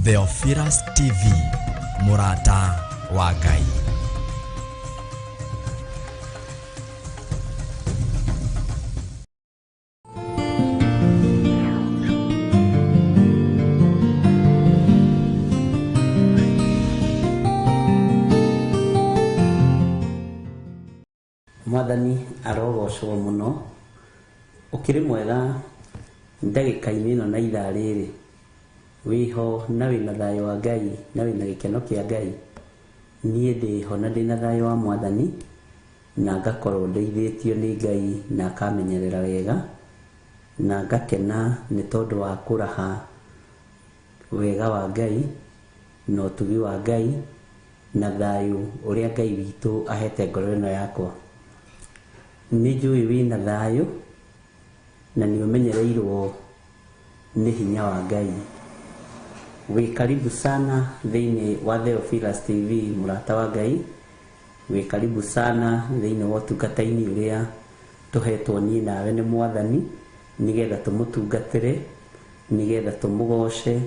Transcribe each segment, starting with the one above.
Theophilus TV, Murata wa Ngai. Mwathani arogocwo muno ukiri mwega ndagika-ini ino na ithaa riri wiho na wina thayo wa Ngai na wina gikeno kia Ngai. Nie ndiho na ndina thayo wa Mwathani na ngakorwo ndeithĩtio ni Ngai na akamenyerera wega na ngakena ni tondu wa kuraha wega wa Ngai na utugi wa Ngai na thayo uria Ngai witu ahete ngoro ino yakwa. Ni njui wina thayo na ni umenyereirwo ni hinya wa Ngai. Wi karibu sana thiini wa Theophilus TV, Murata wa Ngai. Wi karibu sana thiini wa utungata-ini uria tuhetwo ni nawe ni Mwathani nigetha tumutungatire, nigetha tumugoce,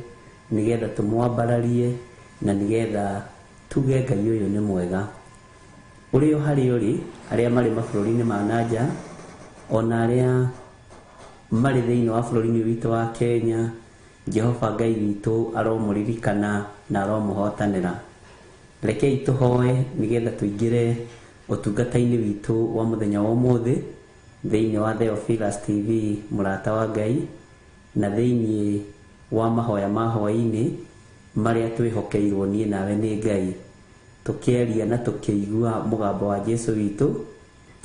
nigetha tumwambararie na nigetha tuge Ngai uyu ni mwega. Uri o hari uri aria mari mabũrũri-inĩ ma nanja ona aria mari thiini wa bũrũri-inĩ witu wa Kenya, Jehova Ngai witu aromũririkana na aromũhotanĩra. Rekei tuhoe nigetha tuingire utungata-ini witu wa muthenya wa ũmũthĩ thiini wa Theophilus TV, Murata wa Ngai, na thiini wa mahoya ma hwaĩ-inĩ maria twihokeirwo nie nawe ni Ngai, tukieria na tukiigua mugambo wa Jesu witu.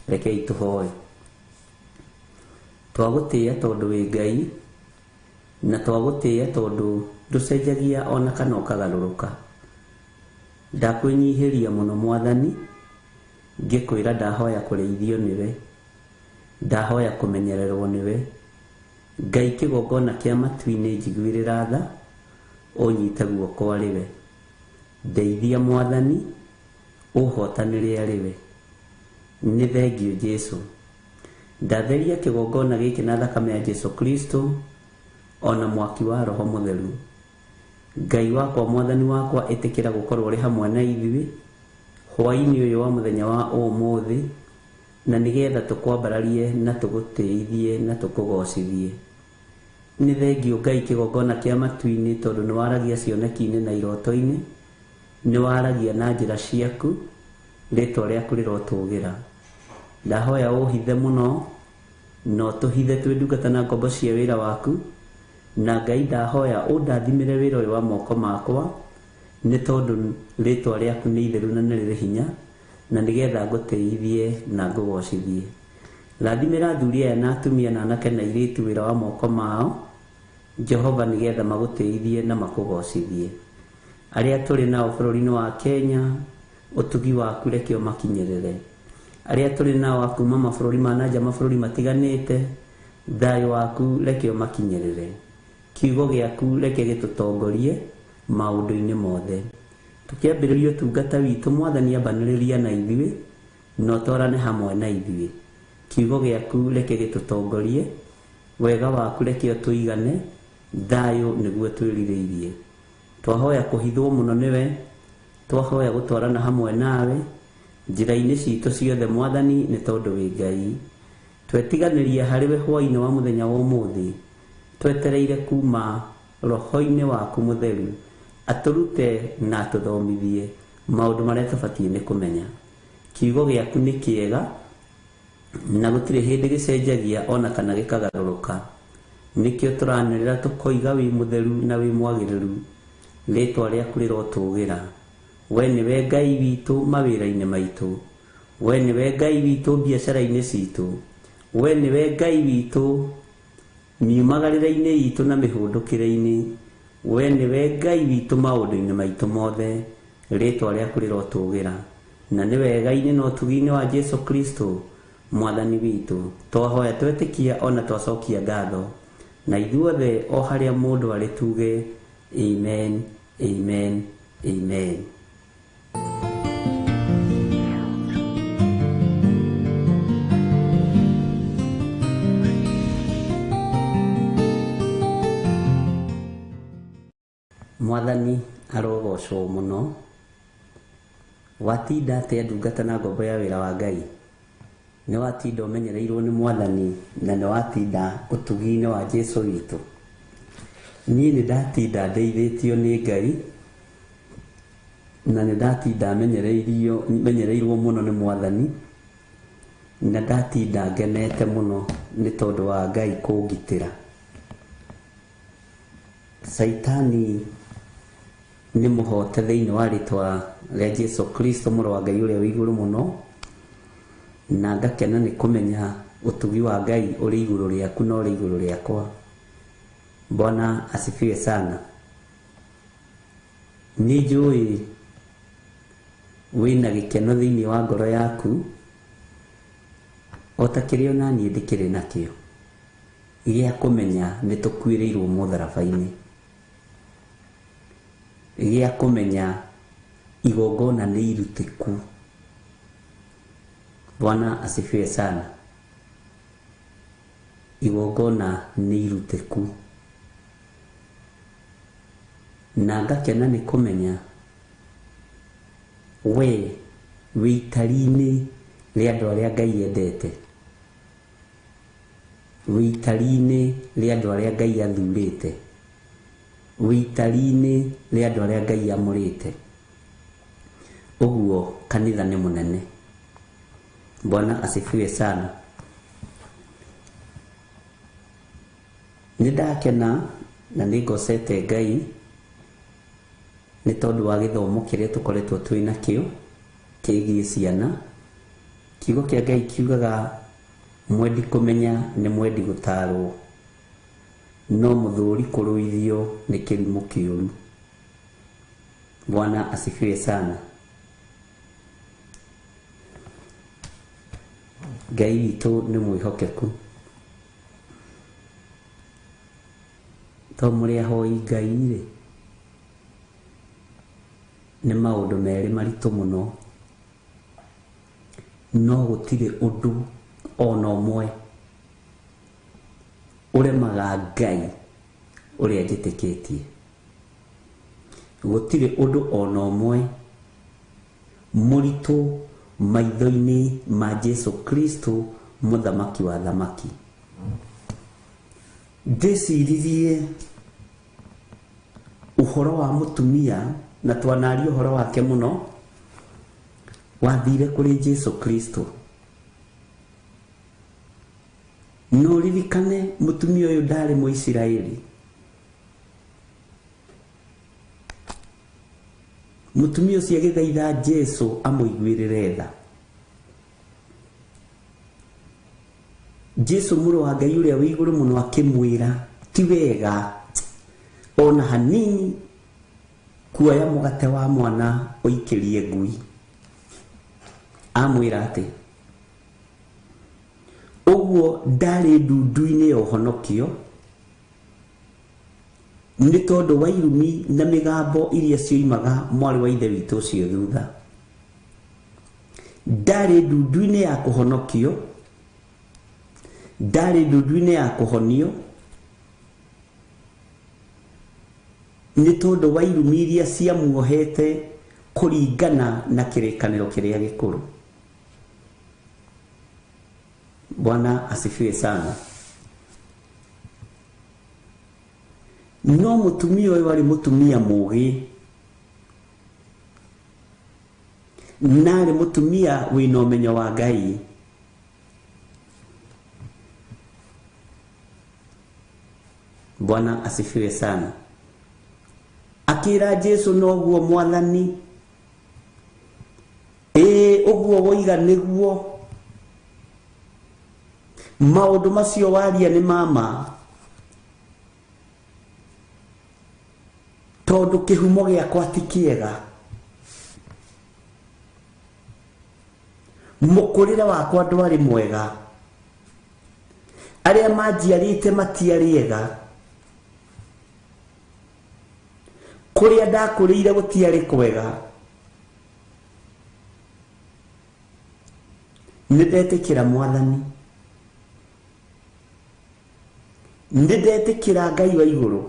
Rekei tuhoe. Twagutia tondu wi Ngai na twagutia tondu nducenjagia ona kana ukagaruruka. Ndakwinyihiria muno Mwathani ngikwira ndahoya kureithio niwe, ndahoya kumenyererwo niwe. Ngai kigongona kia matu-ini njiguirira tha unyite guoko ariwe. Ndeithia Mwathani uhotanire ariwe. Ni thengio Jesu. Ndatheria kigongona giki na thakame ya Jesu Kristo ona mwaki wa Roho Mutheru. Ngai wakwa Mwathani wakwa itikira gukorwo ri hamwe na ithuĩ hwaĩ-inĩ ũyũ wa muthenya wa ũmũthĩ na nigetha tukwambararie na tugutĩithie na tukugocithie. Ni thengio Ngai kigongona kia matu-ini tondu ni waragia cioneki-inĩ na iroto-inĩ, ni waragia na njĩra ciaku, rĩtwa rĩaku rĩrotũgĩra. Ndahoya ũhithe muno no tuhithe twi ndungata na ngombo cia wĩra waku, na Ngai ndahoya undathimire wĩra ũyũ wa moko makwa ni tondu rĩtwa rĩaku nĩ itheru na nĩ rĩrĩ hinya na nigetha ngũtĩithie na ngũgocithie. Rathimĩra athuri aya na atumia na anake na airĩtu wĩra wa moko mao Jehova nigetha magũtĩithie na makũgocithie. Aria turi nao bũrũri-inĩ wa Kenya utugi waku reke umakinyĩrĩre. Aria turi nao akuma mabũrũri ma nanja mabũrũri matiganĩte thayo waku reke umakinyĩrĩre. Kiugo gĩaku reke gĩtũtongorie maũndũ-inĩ mothe. Tukiambĩrĩria ũtungata witũ Mwathani ambanĩrĩria na ithuĩ na ũtwarane hamwe na ithuĩ. Kiugo gĩaku reke gĩtũtongorie, wega waku reke ũtũigane, thayo nĩguo twĩrirĩirie. Twahoya kuhithwo muno niwe, twahoya gutwarana hamwe nawe njĩra-inĩ citũ ciothe Mwathani nĩ tondu wi Ngai. Twetiganĩria harĩwe hwaĩ-inĩ wa muthenya wa ũmũthĩ, twetereire kuma Roho-inĩ waku Mutheru aturute na atuthomithie maũndũ marĩa tũbatiĩ nĩ kũmenya. Kiugo gĩaku nĩ kĩega na gũtirĩ hĩndĩ gĩcenjagia ona kana gĩkagarũrũka. Nĩkĩo tũranĩrĩra tũkoiga wĩ mũtheru na wĩ mwagĩrĩru, rĩtwa rĩaku rĩrotũgĩra. We nĩwe Ngai witũ mawĩra-inĩ maitũ, we nĩwe Ngai witũ biacara-inĩ citũ, we nĩwe Ngai witũ miumagarĩre-inĩ itũ na mĩhũndũkĩre-inĩ, we nĩwe Ngai witũ maũndũ-inĩ maitũ mothe, rĩtwa rĩaku rĩrotũgĩra. Na nĩ wega-inĩ na ũtugi-inĩ wa Jesu Kristo Mwathani witũ twahoya twetĩkia ona twacokia ngatho, na ithuothe o harĩa mũndũ arĩ tuge amen, amen, amen. Mwathani arogocwo muno. Watinda atia ndungata na ngombo ya wira wa Ngai? Ni watinda umenyereirwo ni Mwathani na ni watinda utugi-ini wa Jesu witu? Niĩ nĩ ndatinda ndeithĩtio nĩ Ngai na nĩ ndatinda menyereirwo muno nĩ Mwathani na ndatinda ngenete muno nĩ tondũ wa Ngai kũngitĩra. Saitani nĩ mũhote thĩinĩ wa rĩtwa rĩa Jesu Kristo mũrũ wa Ngai ũrĩa wĩ igũrũ mũno, na ngakena nĩ kũmenya ũtugi wa Ngai ũrĩ igũrũ rĩaku na ũrĩ igũrũ rĩakwa. Bwana asifiwe sana. Nĩ njũĩ wĩna gĩkeno thĩinĩ wa ngoro yaku o ta kĩrĩa o naniĩ ndĩkĩrĩ nakĩo gĩa kũmenya nĩ tũkuĩrĩirwo mũtharaba-inĩ, gĩa kũmenya igongona nĩ irutĩku. Bwana asifiwe sana. Igongona nĩ irutĩku, na ngakena nĩ kũmenya we wĩ itari-inĩ rĩa andũ arĩa Ngai endete, wĩ itari-inĩ rĩa andũ arĩa Ngai athurĩte, wĩ itari-inĩ rĩa andũ arĩa Ngai amũrĩte. Ũguo kanitha nĩ mũnene. Bwana asifiwe sana. Nĩ ndakena na nĩ ngocete Ngai nĩ tondũ wa gĩthomo kĩrĩa tũkoretwo twĩ nakĩo kĩgiĩ ciana. Kiugo kĩa Ngai kiugaga mwendi kũmenya nĩ mwendi gũtaarwo, no mũthũri kũrũithio nĩ kĩrimũ kĩũru. Bwana asifiwe sana. Ngai witũ nĩ mwĩhokeku. To mũrĩ ahoi Ngai-rĩ, nĩ maũndũ merĩ maritũ mũno, no gũtirĩ ũndũ ona ũmwe ũremaga Ngai ũrĩa njĩtĩkĩtie. Gũtirĩ ũndũ ona ũmwe mũritũ maitho-inĩ ma Jesu Kristo mũthamaki wa thamaki. Ndĩciririe ũhoro wa mũtumia na twanaria ũhoro wake mũno, wathire kũrĩ Jesu Kristo. No ririkane mũtumia ũyũ ndarĩ Mũisiraeli. Mũtumia ũcio agĩthaitha Jesu amũiguĩrĩre tha. Jesu mũrũ wa Ngai ũrĩa wĩ igũrũ mũno akĩmwĩra ti wega ona hanini kuoya mũgate wa mwana ũikĩrie ngui. Amwĩra atĩ ũguo ndarĩ ndundu-inĩ ya ũhonokio nĩ tondũ wa irumi na mĩgambo iria cioimaga mwarĩ wa ithe witũ ũcio thutha. Ndarĩ ndundu-inĩ ya kũhonokio, ndarĩ ndundu-inĩ ya kũhonio nĩ tondũ wa irumi iria ciamuohete kũringana na kĩrĩkanĩro kĩrĩa gĩkũrũ. Bwana asifiwe sana. No mũtumia ũyũ arĩ mũtumia mũũgĩ, na arĩ mũtumia wĩna ũmenyo wa Ngai. Bwana asifiwe sana. Akĩra Jesu noguo Mwathani, ũguo woiga nĩguo, maũndũ macio waria nĩ mama, tondũ kĩhumo gĩakwa ti kĩega, mũkũrĩre wakwa ndwarĩ mwega, arĩa manjiarĩte matiarĩ ega, kũrĩa ndakũrĩire gũtiarĩ kwega. Nĩ ndetĩkĩra Mwathani, nĩ ndetĩkĩra Ngai wa igũrũ,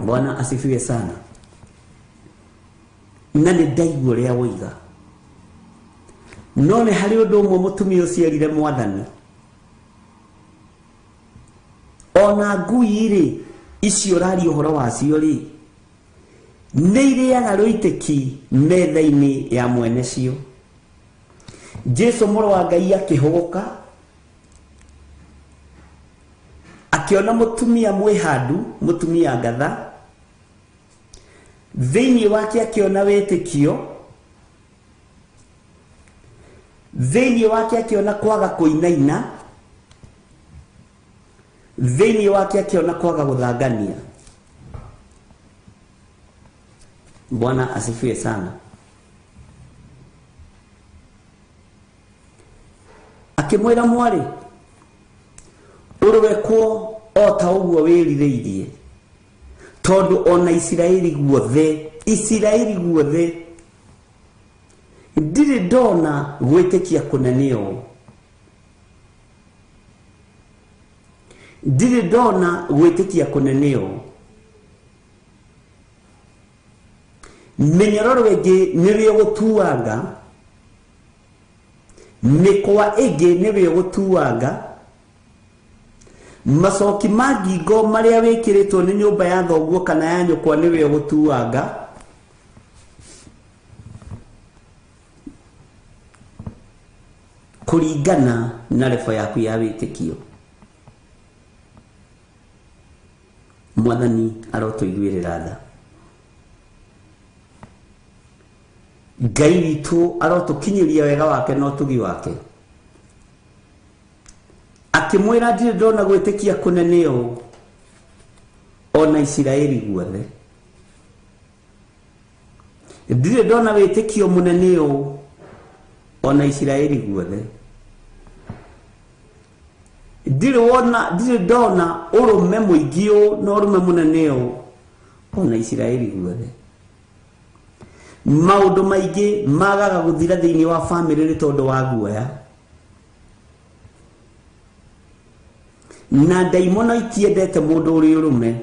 Bwana asifiwe sana. Na nĩ ndaigua ũrĩa woiga. No nĩ harĩ ũndũ ũmwe mũtumia ũcio erire Mwathani. Ona ngui rĩ, icio ũraria ũhoro wacio rĩ, nĩ irĩaga rũitĩki metha-inĩ ya mwene cio. Jesu mũrũ wa Ngai akĩhũgũka, akiona mũtumia mwĩhandu, mũtumia ngatha, thĩinĩ wake akiona wĩtĩkio, thĩinĩ wake akiona kwaga kũinaina, thĩinĩ wake akiona kwaga gũthangania. Bwana asifiwe sana. Akĩmwĩra mwarĩ, ũrwekwo o ta ũguo wĩrirĩirie, tondũ ona Isiraeli guothe ndirĩ ndona gwĩtĩkia kũnene ũũ, ndirĩ ndona gwĩtĩkia kũnene ũũ. Mĩnyororo ĩngĩ nĩrĩo gũtuanga, mĩkwa ĩngĩ nĩrĩo gũtuanga, macoki ma ngingo marĩa wĩkĩrĩtwo nĩ nyũmba ya thoguo kana ya nyũkwa nĩrĩo gũtuanga, kũringana na rebo yaku ya wĩtĩkio. Mwathani arotũiguĩrĩra tha. Ngai witũ arotũkinyĩria wega wake na ũtugi wake. Akĩmwĩra, ndirĩ ndona gwĩtĩkia kũnene ũũ ona Isiraeli guothe. Ndirĩ ndona wĩtĩkio mũnene ũũ ona Isiraeli guothe. Ndirĩ ndona ũrũme mũingĩ ũũ na ũrũme mũnene ũũ ona Isiraeli guothe. Maũndũ maingĩ magaga gũthira thĩinĩ wa famĩlĩ nĩ tondũ wa guoya. Na ndaimono itiendete mũndũ ũrĩ ũrũme.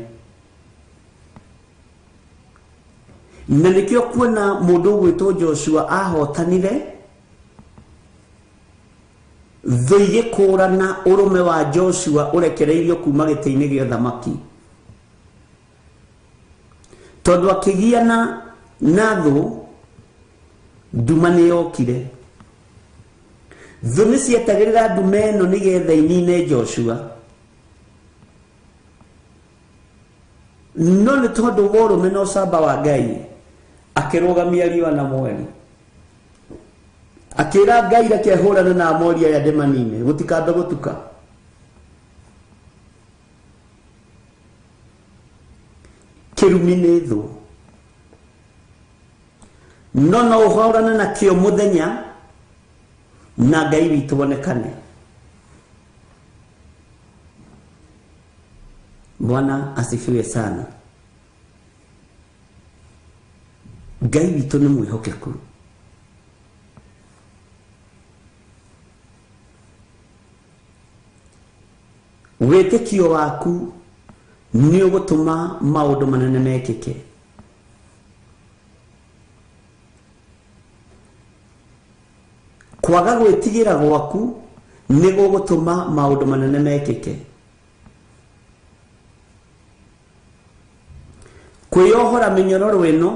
Na nĩkĩo kuona mũndũ ũgwĩtwo Joshua ahotanire, thũ igĩkũrana ũrũme wa Joshua ũrekereirio kuma gĩtĩ-inĩ gĩa ũthamaki, tondũ akĩgiana na thũ, nduma nĩ yokire. Thũ nĩ cietagĩrĩra nduma ĩno nĩgetha inine Joshua, no nĩ tondũ wa ũrũme na ũcamba wa Ngai akĩrũgamia riũa na mweri, akĩra Ngai reke hũrane na Amori aya ndĩmanine, gũtikambe gũtuka. Kĩrumi nĩ thũ, no ũhũrane na kĩo mũthenya na Ngai witũ onekane. Bwana asifiwe sana. Ngai witũ nĩ mwĩhokeku. Wĩtĩkio waku nĩ ũgũtũma maũndũ manene mekĩke. Kwaga gwĩtigĩra gwaku nĩ gũgũtũma maũndũ manene mekĩke. Kwĩyohora mĩnyororo ĩno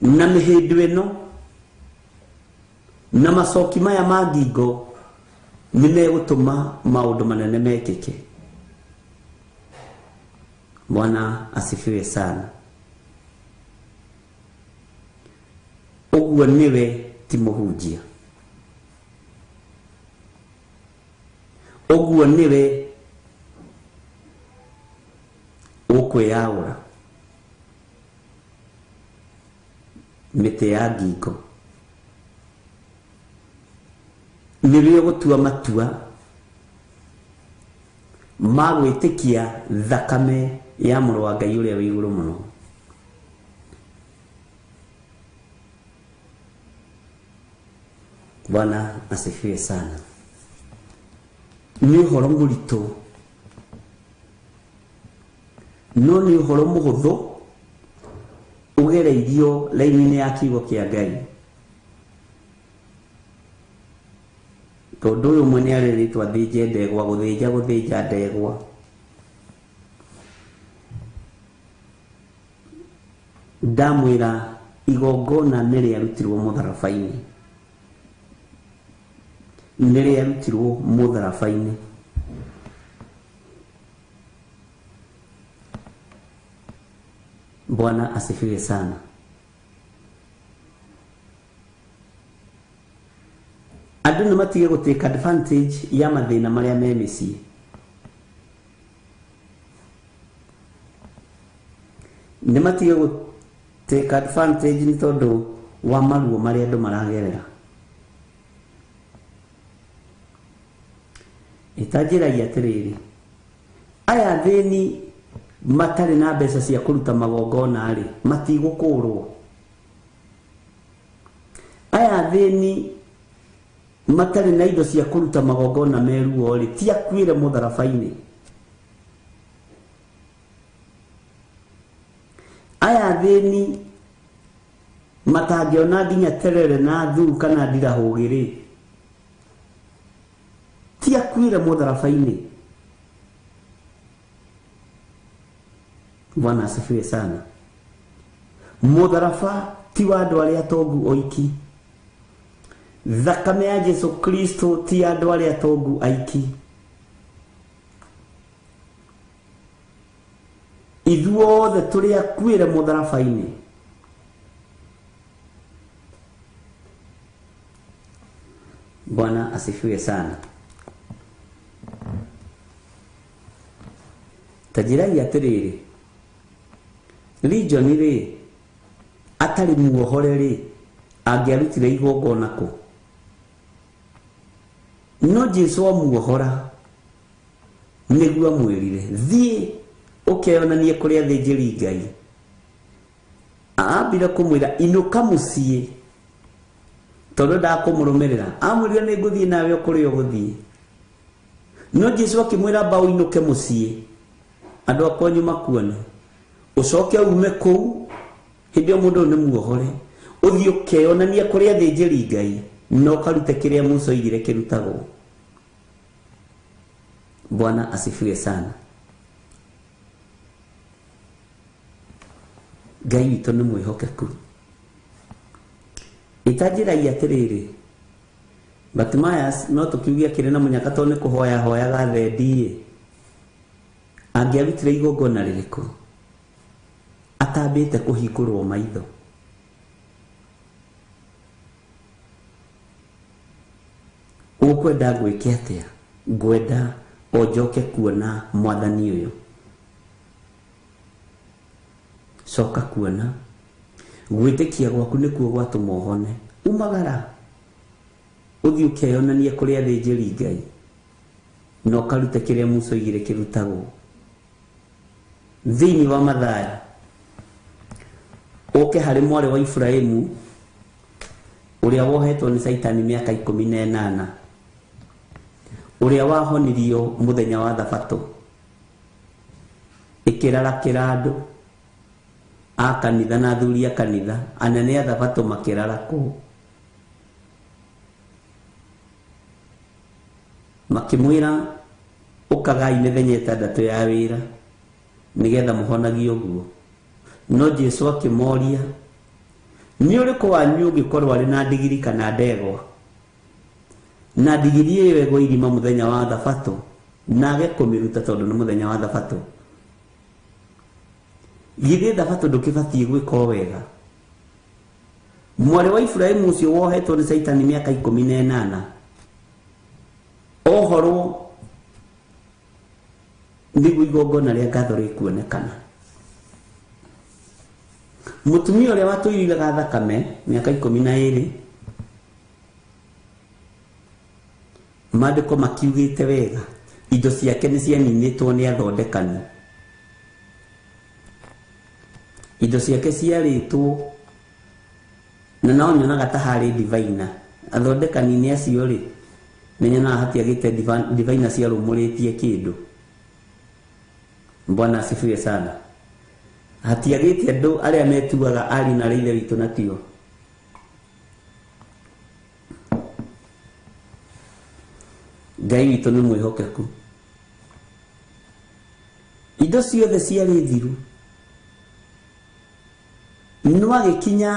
na mĩhĩndo ĩno na macoki maya ma ngingo nĩ megũtũma maũndũ manene mekĩke. Bwana asifiwe sana. Ũguo nĩwe ti mũhunjia. Ũguo nĩwe ũkwĩyagũra mĩtĩ ya ngingo. Nĩrĩo gũtua matua ma gwĩtĩkia thakame ya mũrũ wa Ngai ũrĩa wĩ igũrũ mũno. Bwana asifiwe sana. Nĩ ũhoro mũritũ no nĩ ũhoro mũhũthũ ũgereirio raini-inĩ ya kiugo kĩa Ngai. Tondũ ũyũ ũmwe nĩ arĩrĩtwo athĩnje ndegwa, gũthĩnja ndegwa. Ndamwĩra igongona nĩ rĩarutirwo mũtharaba-inĩ, nĩ rĩarutirwo mũtharaba-inĩ. Bwana asifiwe sana. Andũ nĩ matige gũtake advantage ya mathĩna marĩa me mĩciĩ. Nĩ matige gũtake advantage nĩ tondũ wa maruo marĩa andũ maragerera. Itanjĩragia atĩrĩrĩ, aya thĩni matarĩ na mbeca cia kũruta magongona rĩ, matigũkũrwo. Aya thĩni matarĩ na indo cia kũruta magongona meruo rĩ, ti akuĩre mũtharaba-inĩ. Aya thĩni matangĩona nginya terere na thuru kana ndirahũgĩ rĩ, ti akuĩre mũtharaba-inĩ. Bwana asifiwe sana. Mũtharaba ti wa andũ arĩa atongu oiki. Thakame ya Jesu Kristo ti ya andũ arĩa atongu aiki. Ithuothe tũrĩ akuĩre mũtharaba-inĩ. Bwana asifiwe sana. Tajiragia atĩrĩrĩ, Legion rĩ, atarĩ muohore rĩ, angĩarutire igongona kũ? No Jesu amuohora nĩguo amwĩrire, thiĩ ũkeyonanie kũrĩ athĩnjĩri Ngai. Aambire kũmwĩra inũka mũciĩ, tondũ ndakũmũrũmĩrĩra. Amwĩrire nĩ ngũthiĩ nawe kũrĩa ũgũthiĩ. No Jesu akĩmwĩra mbaũ inũke mũciĩ, andũ akwa nyuma kuone, ũcoke ume kũu. Hĩndĩ ĩyo mũndũ nĩ muohore, ũthiĩ ũkeyonanie kũrĩ athĩnjĩri Ngai, no karute kĩrĩa Musa oigire kĩrutagwo. Bwana asifiwe sana. Ngai witũ nĩ mwĩhokeku. Itanjĩragia atĩrĩrĩ, Bartimaeus no tũkiugia kĩrĩ na mũnyaka tondũ nĩ kũhoya hoyaga thendi, angĩarutire igongona rĩrĩkũ? Atambĩte kũhingũrwo maitho. Ũkwenda gwĩke atĩa? Ngwenda o njoke kuona mwathani ũyũ. Coka kuona. Gwĩtĩkia gwaku nĩkuo gwatũma ũhone. Umagara ũthiĩ ũkeyonanie kũrĩ athĩnjĩri Ngai, no karute kĩrĩa Musa oigire kĩrutagwo. Thĩinĩ wa Mathayo, ũke harĩ mwarĩ wa Iburahĩmu ũrĩa wohetwo nĩ Saitani mĩaka 18, ũrĩa wahonirio mũthenya wa Thabatũ, ĩkĩrarakĩra andũ a kanitha na athuri a kanitha, anene a Thabatũ makĩrarakwo, makĩmwĩra ũkagai mĩthenya 6 ya wĩra nĩgetha mũhonagie ũguo. No Jesu akĩmoria, nĩ ũrĩkũ wanyu ũngĩkorwo arĩ na ndigiri kana ndegwa, na ndigiri ĩyo ĩgwe irima mũthenya wa Thabatũ, na age kũmĩruta tondũ nĩ mũthenya wa Thabatũ? Githĩ Thabatũ ndũkĩbatiĩ gwĩka wega? Mwarĩ wa Iburahĩmu ũcio wohetwo nĩ Saitani mĩaka 18, ohorwo nĩguo igongona rĩa ngatho rĩkuonekana. Mũtumia ũrĩa watũiraga thakame mĩaka 12, maandĩko makiugĩte wega, indo ciake nĩ cianinĩtwo nĩ athondekani. Indo ciake ciarĩtwo, na nao nyonaga ta harĩ divina. Athondekani nĩ acio rĩ, nĩ nyonaga hatiagĩte divina ciarũmũrĩtie kĩndũ. Bwana asifiwe sana. hatiagĩte andũ arĩa metuaga ari na ithe witũ na tio. Ngai witũ nĩ mwĩhokeku. Indo ciothe ciarĩ thiru, no agĩkinya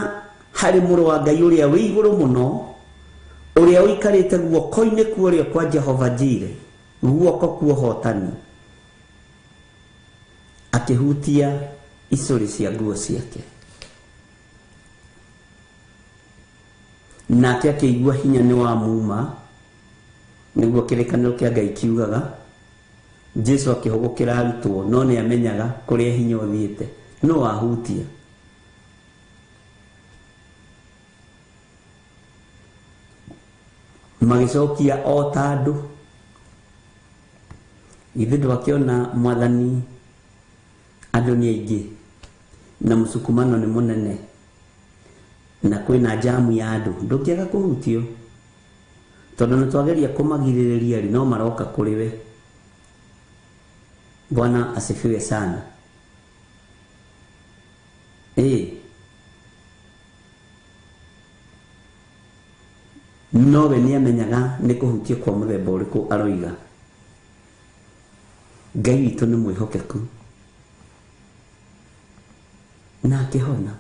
harĩ mũrũ wa Ngai ũrĩa wĩ igũrũ mũno, ũrĩa ũikarĩte guoko-inĩ kuorĩo kwa Jehova Jire, guoko kwa ũhotani, akĩhutia icũrĩ cia nguo ciake, nake akĩigua hinya nĩ wa muma, nĩguo kĩrĩkanĩro kĩa Ngai kiugaga. Jesu akĩhũgũkĩra arutwo, no nĩ amenyaga kũrĩa hinya ũthiĩte, no ahutia. Magĩcokia o ta andũ. Ithe ndwakĩona Mwathani andũ nĩ aingĩ na mũsukumano nĩ mũnene na kwĩna jamu ya andũ, ndũkĩaga kũhutio, tondũ nĩ twageria kũmagirĩrĩria no maroka kũrĩ we. Bwana asifiwe sana. Nowe nĩ amenyaga nĩ kũhutia kwa mũthemba ũrĩkũ aroiga. Ngai witũ nĩ mwĩhokeku na akĩhona.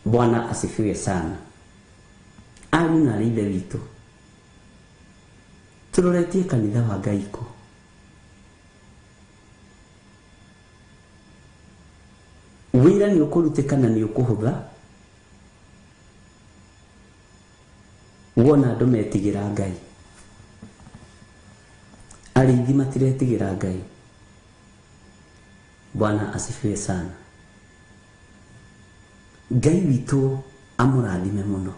Bwana asifiwe sana. Ari na ithe witũ, turoretie kanitha wa Ngai kũ? Wĩra nĩ ũkũrutĩka na nĩ ũkũhũtha wona andũ metigĩra Ngai. Arĩithi matiretigĩra Ngai. Bwana asifiwe sana. Ngai witũ amũrathime mũno,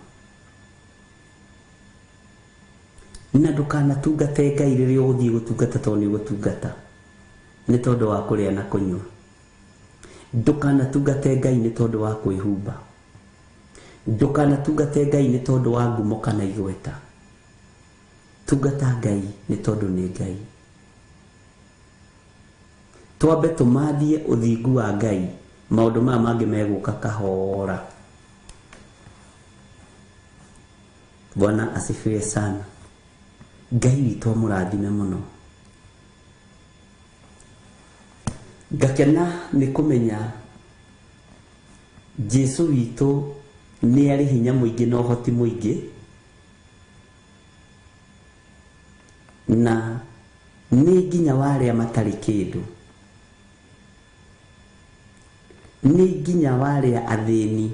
na ndũkanatungate Ngai rĩrĩa ũgũthiĩ gũtungata tondũ nĩ gũtungata nĩ tondũ wa kũrĩa na kũnyua. Ndũkanatungate Ngai nĩ tondũ wa kwĩhumba. Ndũkanatungate Ngai nĩ tondũ wa ngumo kana igweta. Tungata Ngai nĩ tondũ nĩ Ngai. Twambe tũmathie ũthingu wa Ngai, maũndũ maya mangĩ megũka kahora. Bwana asifiwe sana. Ngai witũ amũrathime mũno. Ngakena nĩ kũmenya Jesu witũ nĩ arĩ hinya mũingĩ na ũhoti mũingĩ, na nĩ nginya warĩa matarĩ kĩndũ, nĩ nginya warĩa athĩni.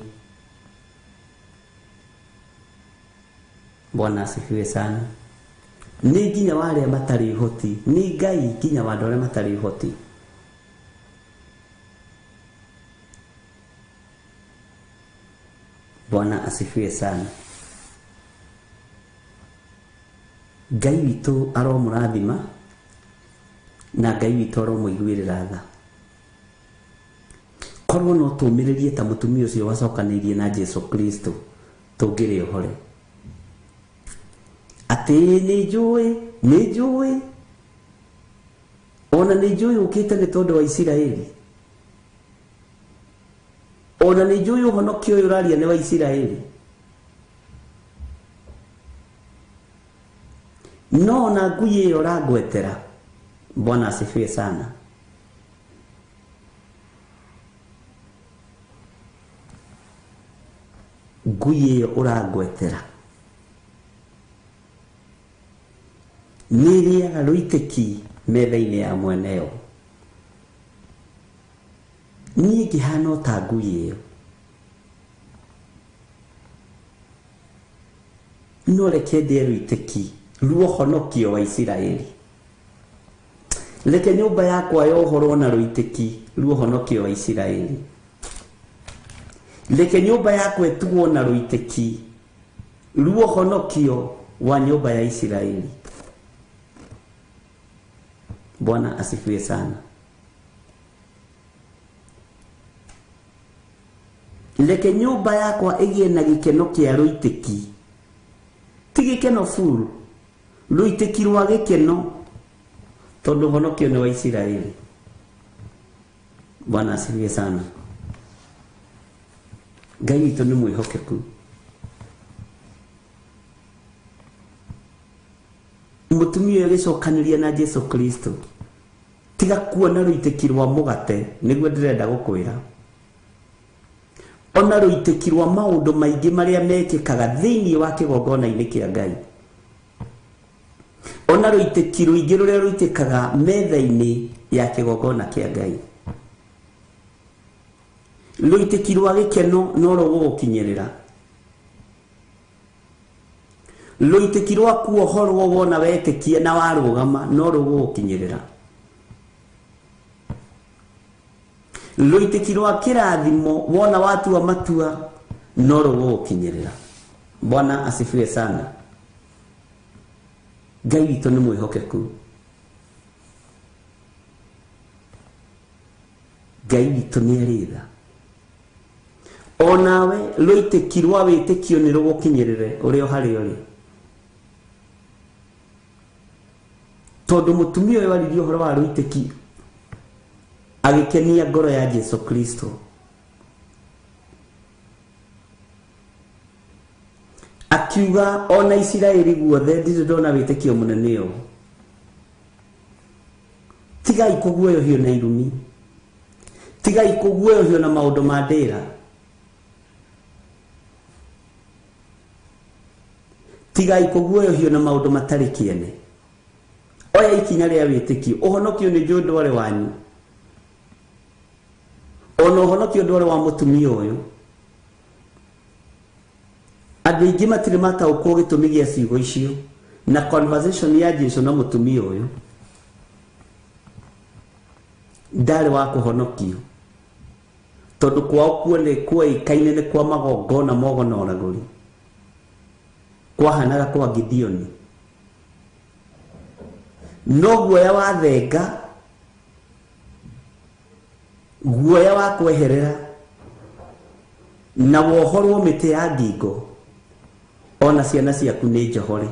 Bwana asifiwe sana. Nĩ nginya warĩa matarĩ ũhoti, nĩ Ngai nginya wa andũ arĩa matarĩ ũhoti. Bwana asifiwe sana. Ngai witũ aromũrathima na Ngai witũ aromũiguĩrĩra tha. Korwo no tũmĩrĩrie ta mũtumia ũcio wacokanĩirie na Jesu Kristo, tũngĩrĩ ũhore. Atĩ nĩ njũĩ ona nĩ njũĩ ũkĩte nĩ tondũ wa Isiraeli, ona nĩ njũĩ ũhonokio ũyũ ũraria nĩ wa Isiraeli, no na ngui ĩyo ũrangwetera. Bwana asifiwe sana. Ngui ĩyo ũrangwetera nĩrĩaga rũitĩki metha-inĩ ya mweneyo. Niĩ ngĩhana o ta ngui ĩyo, no reke ndĩe rũitĩki ruohonokio wa Isiraeli. Reke nyũmba yakwa yohorwo na rũitĩki ruohonokio wa Isiraeli. Reke nyũmba yakwa ĩtugwo na rũitĩki ruohonokio wa nyũmba ya Isiraeli. Bwana asifiwe sana. Reke nyũmba yakwa ĩgĩe na gĩkeno kĩa rũitĩki, ti gĩkeno furu, rũitĩki rwa gĩkeno, tondũ honokio nĩ wa Isiraeli. Bwana asifiwe sana. Ngai witũ nĩ mwĩhokeku. Mũtumia ũyũ agĩcokanĩria na Jesu Kristo, tiga kuona rũitĩki rwa mũgate nĩguo ndĩrenda gũkwĩra, ona rũitĩki rwa maũndũ maingĩ marĩa mekĩkaga thĩinĩ wa kĩgongona-inĩ kĩa Ngai, ona rũitĩki rũingĩ rũrĩa rũitĩkaga metha-inĩ ya kĩgongona kĩa Ngai, rũitĩki rwa gĩkeno no rũgũgũkinyĩrĩra, rũitĩki rwa kuohorwo wona wetĩkia na warũgama no rũgũgũkinyĩrĩra, rũitĩki rwa kĩrathimo wona watua matua no rũgũgũkinyĩrĩra. Bwana asifiwe sana. Ngai witũ nĩ mwĩhokeku. Ngai witũ nĩ arĩ tha. Onawe rũitĩki rwa wĩtĩkio nĩ rũgũkinyĩrĩre ũrĩa harĩa ũrĩ. Tondũ mũtumia ũyũ aririe ũhoro wa rũitĩki agĩkenia ngoro ya Jesu Kristo. Akiuga ona Isiraeli guothe ndirĩ ndona wĩtĩkio mũnene ũũ. Tigai kũguoyohio na irumi. Tigai kũguoyohio na maũndũ ma ndĩra. Tigai kũguoyohio na maũndũ matarĩ kĩene. Oya ikinya rĩa wĩtĩkio. Ũhonokio nĩ ndware wanyu. Ona ũhonokio ndware wa mũtumia ũyũ. Andũ aingĩ matirĩ mataũkwo gĩtũmi gĩa ciugo icio na conversation ya Jesũ na mũtumia ũyũ ndarĩ wa kũhonokio, tondũ kwao kuoĩkaine nĩ kwa magongona na ũragũri, kwahanaga kwa Gideoni. No guoya wa thenga, guoya wa kweherera na wohorwo mĩtĩ ya ngingo, ona ciana ciaku nĩ njohore.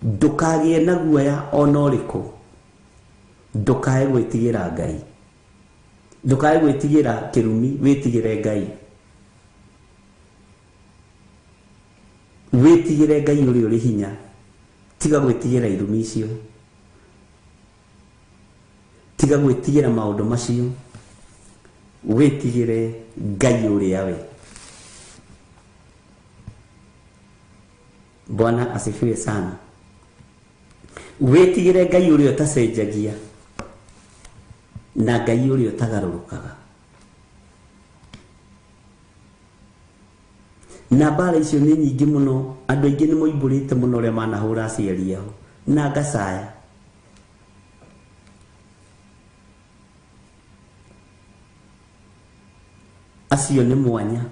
Ndũkagĩe na guoya ona ũrĩkũ. Ndũkae gwĩtigĩra Ngai. Ndũkae gwĩtigĩra kĩrumi, wĩtigĩre Ngai. Wĩtigĩre Ngai ũrĩa ũrĩ hinya. Tiga gwĩtigĩra irumi icio. Tiga gwĩtigĩra maũndũ macio. Wĩtigĩre Ngai ũrĩa we. Bwana asifiwe sana. Wĩtigĩre Ngai ũrĩa ũtacenjagia na Ngai ũrĩa ũtagarũrũkaga. Na mbara icio nĩ nyingĩ mũno. Andũ aingĩ nĩ moimbũrĩte mũno ũrĩa manahũra aciari ao na ngacaya. Acio nĩ mwanya.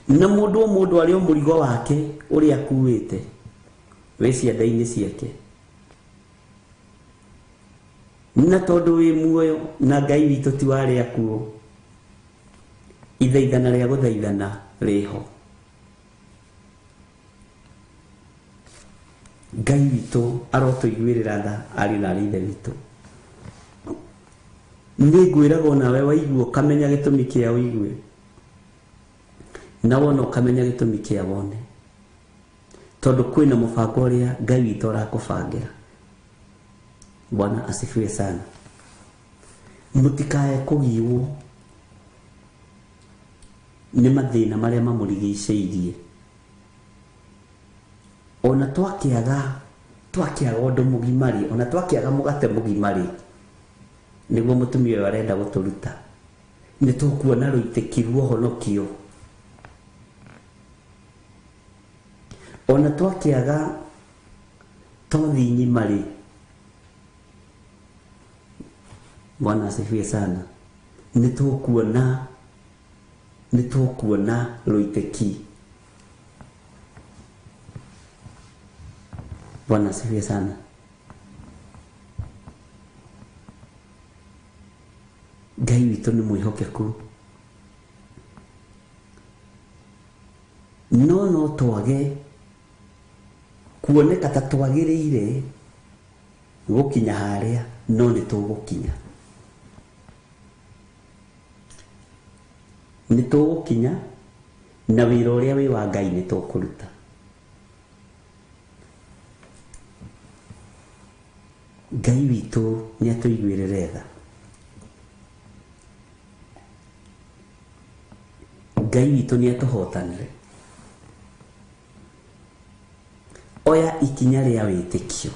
Na mũndũ o mũndũ arĩ o mũrigo wake ũrĩa akuĩte wĩ ciande-inĩ ciake. Na tondũ wĩ muoyo na Ngai witũ ti warĩ akuo, ithaithana rĩa gũthaithana rĩho. Ngai witũ arotũiguĩrĩra tha arĩ na ithe witũ. Nĩ ngwĩraga nawe waigua ũkamenya gĩtũmi kĩa ũigue, na wona ũkamenya gĩtũmi kĩa wone, tondũ kwĩna mũbango ũrĩa Ngai witũ arakũbangĩra. Bwana asifiwe sana. Mũtikae kũgiwo nĩ mathĩna marĩa mamũrigicĩirie. Ona twakĩaga ũndũ mũgimari, ona twakĩaga mũgate mũgimari, nĩguo mũtumia ũyũ arenda gũtũruta, nĩ tũkuona rũitĩki rwa ũhonokio. Ona twakĩaga tothi nyimari. Bwana asifiwe sana. Nĩ tũkuona rũitĩki. Bwana asifiwe sana. Ngai witũ nĩ mwĩhokeku. No twage kuoneka ta twagĩrĩire gukinya haria no ni tugukinya na wira uria wi wa Ngai ni tukuruta. Ngai witu ni atuiguirire tha. Ngai witu ni atuhotanire. Oya ikinya ria witikio.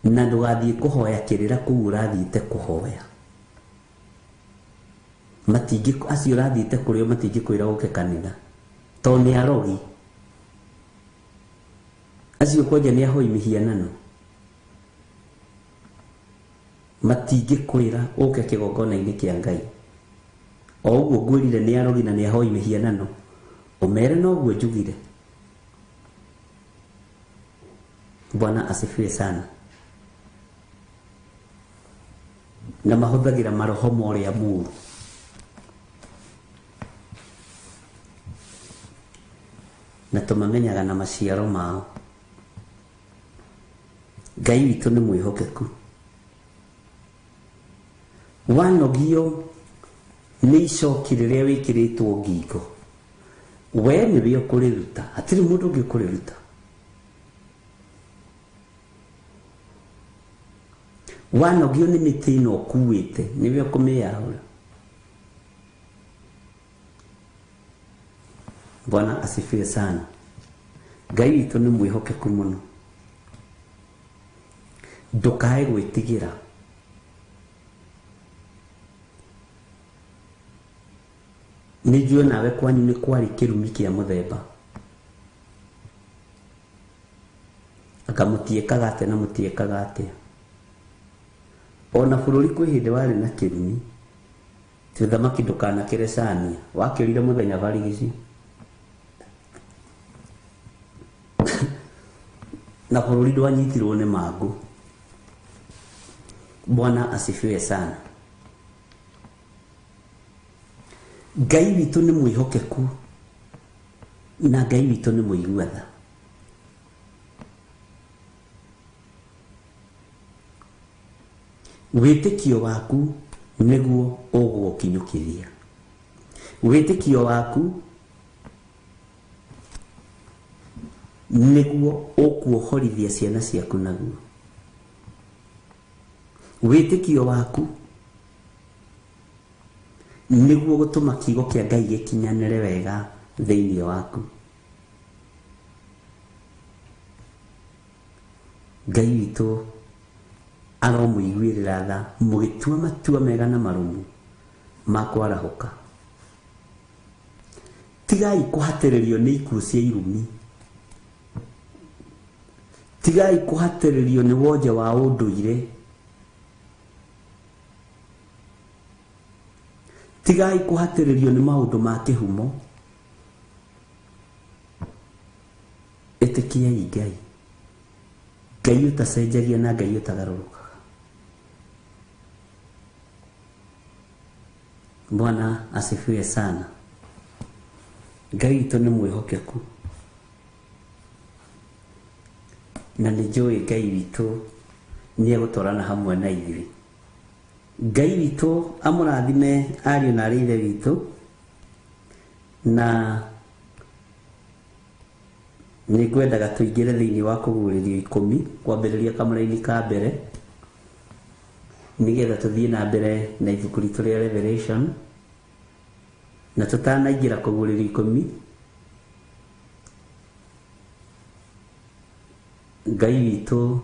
Na ndugathie kuhoya kirira kuu urathiite kuhoya. Matingi acio urathiite kurio matingi kwira uke kanitha to ni arogi. Acio kwanja ni ahoi mihianano matingi kwira uke kigongona-ini kia Ngai. O uguo ngwirire ni arogi na ni ahoi mihianano umere no guo njugire. Bwana asifiwe sana. Na mahuthagira maroho moria muru. Na tumamenyaga na maciaro mao. Ngai witu ni mwihokeku. Wanogio ni icoki riria wikiritwo ngingo, we niwe ukuriruta, hatiri mundu ungi ukuriruta. Wanogio ni miti ino ukuite, niwe ukumiyaura. Bwana asifiwe sana. Ngai witu ni mwihokeku muno. Ndukae gwitigira. Nijue nawe kwanyu ni kwari kirumi kia muthemba. Akamutiekaga ate na mutiekaga ate. Ona bururi kwi hindi wari na kirumi. Ti thamaki ndukana kirecania. Wakirire muthenya barigici. Na bururi ndwanyitirwo ni mangu. Bwana asifiwe sana. Ngai witu ni mwihokeku na Ngai witu ni muiguatha. Witikio waku niguo ugukinyukiria. Witikio waku niguo ukuohorithia ciana ciaku naguo. Witikio waku niguo gutuma kiugo kia Ngai gikinyanire wega thiini waku. Ngai witu aromuiguirira tha mugitua matua mega na marumu makwarahuka. Tigai kuhatiririo ni ikuũ cia irumi. Tigai kuhatiririo ni wonje wa unduire. Tigai kuhatiririo ni maundu ma kihumo. Itikiai Ngai. Ngai utacenjagia na Ngai utagarurukaga. Bwana asifiwe sana. Ngai witu ni mwihokeku. Na nijui Ngai witu ni egutwarana hamwe na ithuĩ. Ngai witu amurathime ariũ na ithe witu, na nĩngwendaga tũingĩre thĩinĩ wa kũguũrĩrio 10 kwambĩrĩria kamũra-inĩ ka mbere, nĩgetha tũthiĩ na mbere na ibuku ritũ rĩa Revelation. Na tũtanaingĩra kũguũrĩrio 10, Ngai witu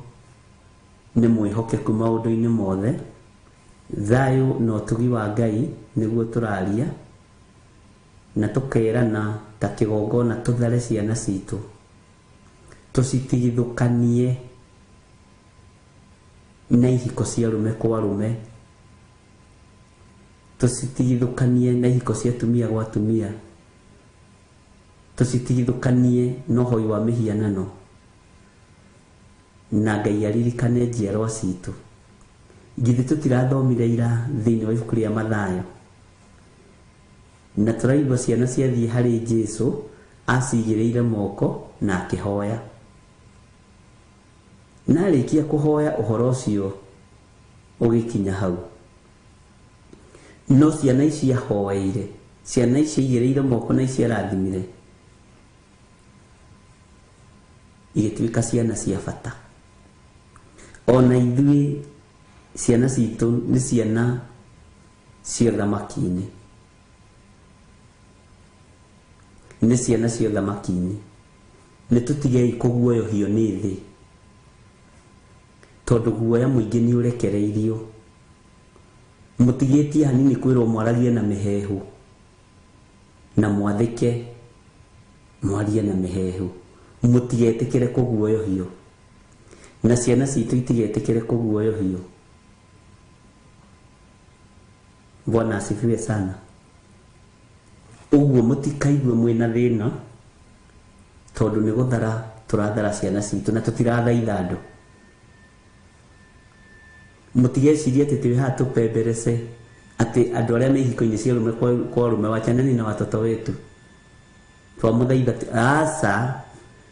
nĩ mwĩhokeku maũndũ-inĩ mothe. Thayo na ũtugi wa Ngai nĩguo tũraria, na tũkerana ta kĩgongona tũthare ciana citũ, tũcitigithũkanie na ihiko cia arũme kwa arũme, tũcitigithũkanie na ihiko cia atumia gwa atumia, tũcitigithũkanie na ũhoi wa mĩhianano, na Ngai aririkane njiarwa citũ. Githĩ tũtirathomire ira thĩinĩ wa ibuku rĩa Mathayo na tũraigua ciana ciathiĩ harĩ Jesũ acigĩrĩire moko na akĩhoya. Na arĩkia kũhoya ũhoro ũcio ũgĩkinya hau, no ciana ici ahoeire, ciana ici igĩrĩire moko na ici arathimire, igĩtuĩka ciana cia bata. Ona ithuĩ ciana citũ nĩ ciana cia thamaki-inĩ, nĩ ciana cia thamaki-inĩ. Nĩ tũtigei kũguoyohio nĩ thĩ, tondũ guoya mũingĩ nĩ ũrekereirio. Mũtigĩtie hanini kwĩrwo mwaragie na mĩhehu, na mwathĩke mwarie na mĩhehu. Mũtigetĩkĩre kũguoyohio, na ciana citũ itigetĩkĩre kũguoyohio. Bwana asifiwe sana. Ũguo mũtikaigue mwĩna thĩna, tondũ nĩ gũthara tũrathara ciana citũ na tũtirathaitha andũ. Mũtigecirie atĩ twĩ haha tũpemberece atĩ andũ arĩa me ihiko-inĩ cia rũme kwa rũme, wachaneni na watoto wetu. Twamũthaitha aca,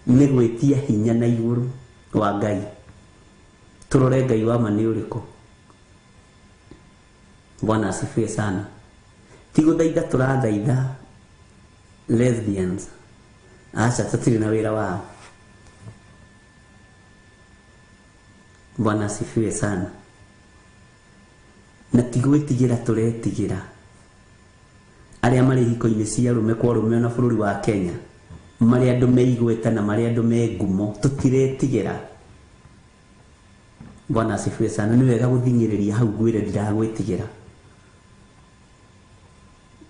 nĩ gwĩtia hinya na igũrũ wa Ngai. Tũrore Ngai wa ma nĩ ũrĩkũ. Bwana asifiwe sana. Ti gũthaitha tũrathaitha lesbians, aca tũtirĩ na wĩra wao. Bwana asifiwe sana. Na ti gwĩtigĩra tũretigĩra arĩa marĩ ihiko-inĩ cia rũme kwa rũme na bũrũri wa Kenya, marĩ andũ me igweta na marĩ andũ me ngumo, tũtiretigĩra. Bwana asifiwe sana. Nĩ wega gũthingĩrĩria hau gwĩre ndiragwĩtigĩra.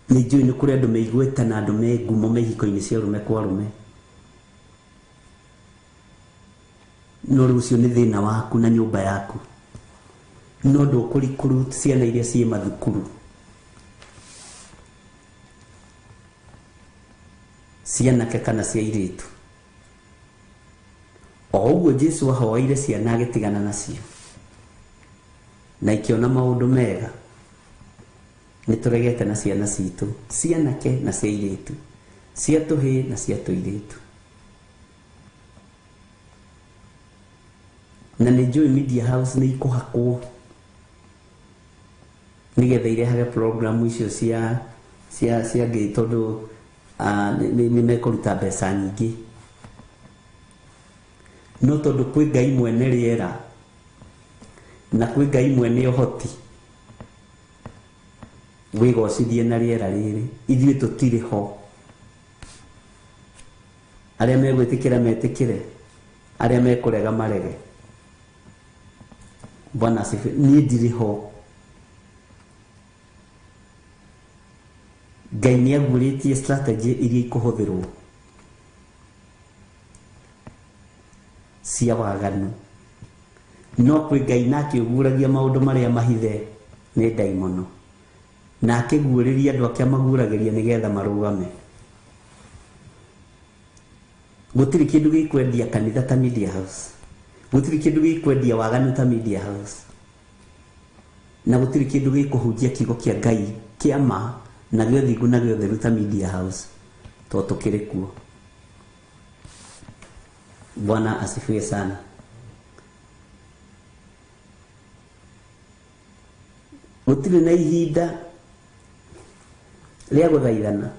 Nĩ njũĩ nĩ kũrĩ andũ me igweta na andũ me ngumo me ihiko-inĩ cia rũme kwa rũme. No rĩu ũcio nĩ thĩna waku na nyũmba yaku. No ndũkũrikuru ciana iria ciĩ mathukuru, cianake kana cia airĩtu. O ũguo Jesũ ahoeire ciana agĩtigana nacio na ikĩona maũndũ mega, nĩ tũregete na ciana citũ, cianake na cia airĩtu, cia tũhĩĩ na cia tũirĩtu. Na nĩ njũĩ Media House nĩ ikũhakwo nĩgetha irehage programu icio cia Ngai, tondũ nĩ mekũruta mbeca nyingĩ. No tondũ kwĩ Ngai mwene rĩera na kwĩ Ngai mwene ũhoti, wĩgocithie na rĩera rĩrĩ, ithuĩ tũtirĩ ho. Arĩa megwĩtĩkĩra metĩkĩre, arĩa mekũrega marege. Bwana asifiwe. Niĩ ndirĩ ho. Ngai nĩ aguũrĩtie strategy iria ikũhũthĩrwo cia waganu. No kwĩ Ngai nake ũguũragia maũndũ marĩa mahithe nĩ ndaimono, na akĩguũrĩria andũ ake amaguũragĩria nĩgetha marũgame. Gũtirĩ kĩndũ gĩkwendia kanitha ta Media House, gũtirĩ kĩndũ gĩkwendia waganu ta Media House, na gũtirĩ kĩndũ gĩkũhunjia kiugo kĩa Ngai kĩa ma na gĩa ũthingu na gĩa ũtheru ta Media House, tondũ tũkĩrĩ kuo. Bwana asifiwe sana. Gũtirĩ na ihinda rĩa gũthaithana.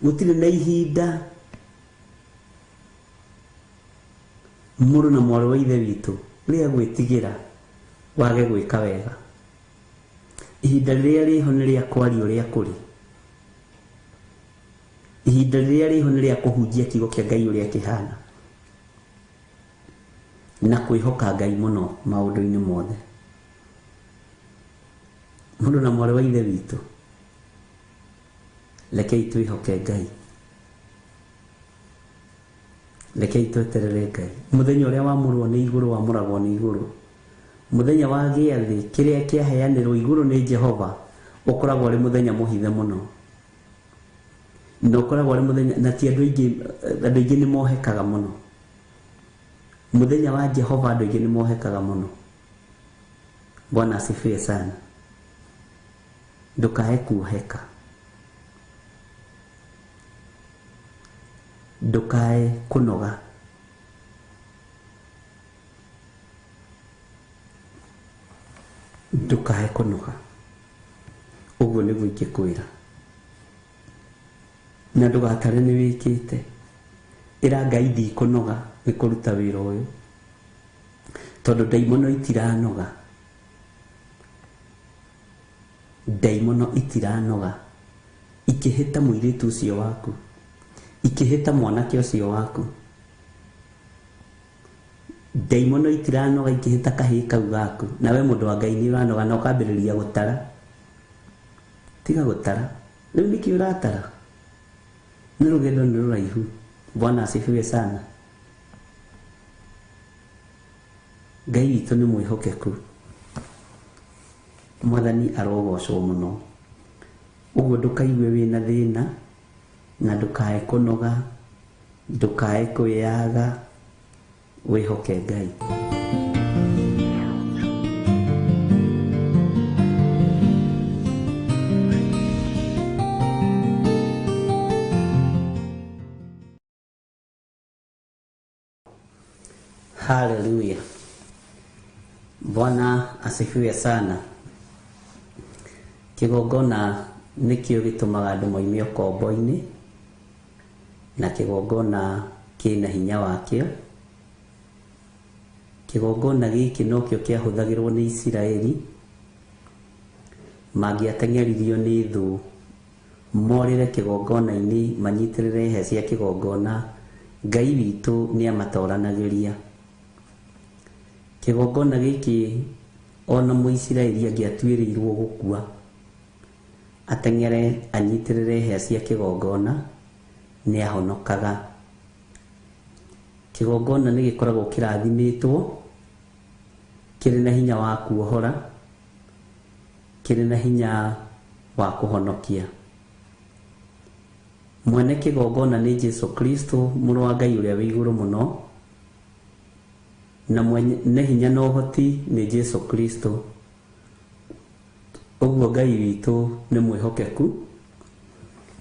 Gũtirĩ na ihinda mũrũ na mwarĩ wa ithe witũ rĩa gwĩtigĩra wage gwĩka wega. Ihinda rĩrĩa rĩho nĩ rĩa kwaria ũrĩa kũrĩ. Ihinda rĩrĩa rĩho nĩ rĩa kũhunjia kiugo kĩa Ngai ũrĩa kĩhana, na kwĩhoka Ngai mũno maũndũ-inĩ mothe. Mũndũ na mwarĩ wa ithe witũ, rekei twĩhoke Ngai, rekei tweterere Ngai. Mũthenya ũrĩa wamũrwo nĩ igũrũ wamũragwo nĩ igũrũ. Mũthenya wa gĩathĩ kĩrĩa kĩaheanĩrwo igũrũ nĩ Jehova ũkoragwo arĩ mũthenya mũhithe mũno, na ũkoragwo arĩ mũthenya na ti andũ aingĩ nĩ mohekaga mũno. Mũthenya wa Jehova andũ aingĩ nĩ mohekaga mũno. Bwana asifiwe sana. Ndukae kuheka, ndukae kunoga, ndukae kunoga. Uguo niguo ingikwira, na ndugatare ni wikite. Ira Ngai ndikunoga ni kuruta wira uyu, tondu ndaimono itiranoga. Ndaimono itiranoga ikihita muiritu ucio waku, ikihita mwanake ucio waku. Ndaimono itiranoga ikihita kahii kau gaku. Nawe mundu wa Ngai ni uranoga na ukambiriria gutara. Tiga gutara. Riu niki uratara? Ni rugendo ni ruraihu. Bwana asifiwe sana. Ngai witu ni mwihokeku. Mwathani arogocwo muno. Uguo ndukaigue wina thina, na ndukae kunoga, ndukae kwiyaga, wihoke Ngai. Hallelujah. Bwana asifiwe sana. Kigongona nikio gitumaga andu moime ukombo-ini, na kigongona kina hinya wakio. Kigongona giki nokio kiahuthagirwo ni Isiraeli magiateng'eririo ni thu morire kigongona-ini manyitirire he cia kigongona. Ngai witu ni amatoranagiria. Kigongona giki ona Muisiraeli angiatuĩrĩirwo gukua ateng'ere anyitirire he cia kigongona ni ahonokaga. Kigongona ni gikoragwo kirathimitwo, kiri na hinya wa kuohora, kiri na hinya wa kuhonokia. Mwene kigongona ni Jesu Kristo, muru wa Ngai uria wi iguru muno, na mwene hinya na uhoti ni Jesu Kristo. Uguo Ngai witu ni mwihokeku,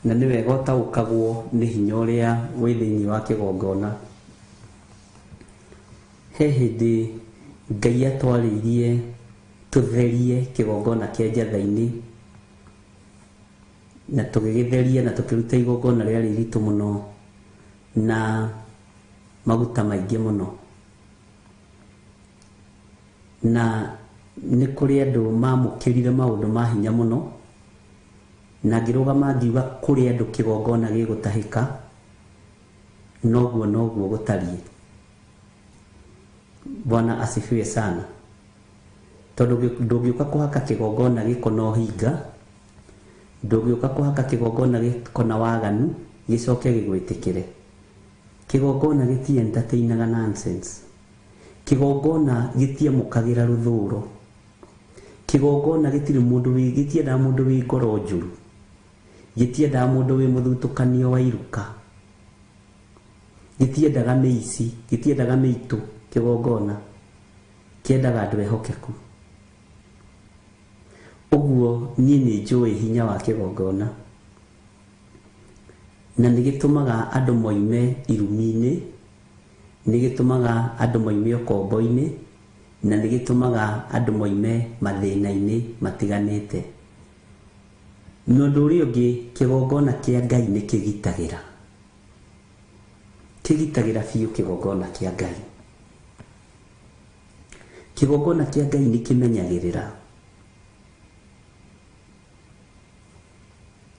na ni wega utaukagwo ni hinya uria wi thiini wa kigongona. He hindi Ngai atwaririe tutherie kigongona kia njatha-ini, na tugigitheria na tukiruta igongona ria riritu muno na maguta maingi muno. Na ni kuri andu mamukirire maundu ma hinya muno, na ngirugama ngiuga kuri andu kigongona gigutahika, noguo gutarie. Bwana asifiwe sana. Tondu ndungiuka kuhaka kigongona giko no hinga, ndungiuka kuhaka kigongona giko na waganu gicoke gigwitikire. Kigongona giti entertainaga nonsense. Kigongona gitiamukagira ruthuro. Kigongona gitiri mundu wi gitienda mundu wi ngoro njuru, gitienda mundu wi muthutukanio wa iruka, gitiendaga meici, gitiendaga meitu. Kigongona kiendaga andu ehokeku. Uguo nie ni njui hinya wa kigongona, na nigitumaga andu moime irumi-ini, nigitumaga andu moime ukombo-ini, na nigitumaga andu moime mathina-ini matiganite. Nundu uria ungi kigongona kia Ngai ni kigitagira fiu kigongona kia Ngai. Kigongona kia Ngai ni kimenyagirira.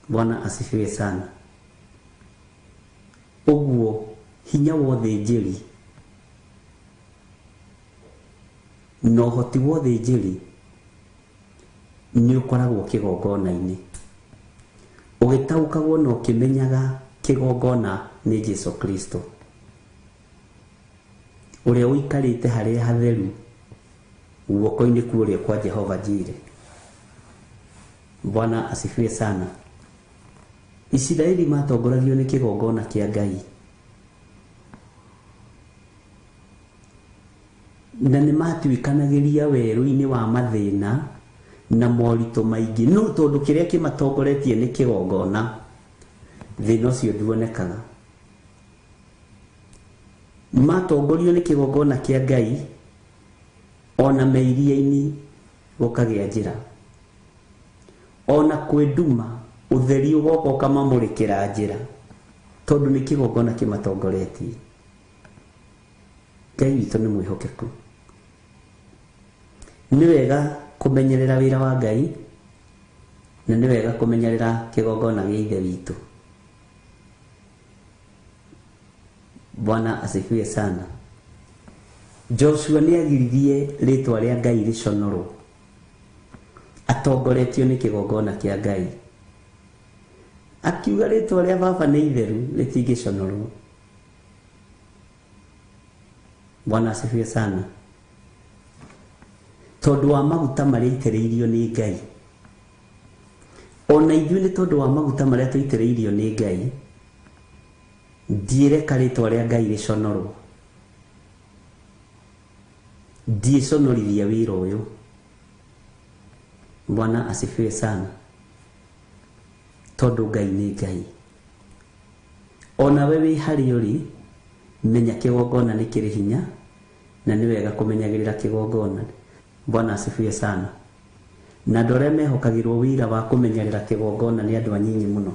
Bwana asifiwe sana. Uguo hinya wothe njiri no hoti wothe njiri ni ukoragwo kigongona-ini. Ugitaukagwo no kimenyaga kigongona ni Jesu Kristo, uria uikarite haria hatheru guoko-ini kuria kwa Jehova Jire. Bwana asifiwe sana. Isiraeli matongoragio ni kigongona kia Ngai, na nĩ matuĩkanagĩria werũ-inĩ wa mathĩna na moritũ maingĩ, no tondũ kĩrĩa kĩmatongoretie nĩ kĩgongona, thĩna ũcio nduonekaga. Matongorio nĩ kĩgongona kĩa Ngai, ona me iria-inĩ gũkagĩa njĩra, ona kwĩnduma ũtheri ũgoka ũkamamũrĩkĩra njĩra, tondũ nĩ kĩgongona kĩmatongoretie. Ngai witũ nĩ mwĩhokeku. Nĩ wega kũmenyerera wĩra wa Ngai, na nĩ wega kũmenyerera kĩgongona gĩa ithe witũ. Bwana asifiwe sana. Joshua nĩ agiririe rĩtwa rĩa Ngai rĩconorwo, atongoretio nĩ kĩgongona kĩa Ngai, akiuga rĩtwa rĩa baba nĩ itheru rĩtingĩconorwo. Bwana asifiwe sana. Tondũ wa maguta marĩa itĩrĩirio nĩ Ngai, ona ithuĩ nĩ tondũ wa maguta marĩa tũitĩrĩirio nĩ Ngai, ndireka rĩtwa rĩa Ngai rĩconorwo, ndiĩconorithia wĩra ũyũ. Bwana asifiwe sana. Tondũ Ngai nĩ Ngai. Ona we wĩ harĩa ũrĩ, menya kĩgongona nĩ kĩrĩ hinya, na nĩ wega kũmenyagĩrĩra kĩgongona. Bwana asifiwe sana. Na andũ arĩa mehokagĩrwo wĩra wa kũmenyerera kĩgongona nĩ andũ anyinyi mũno,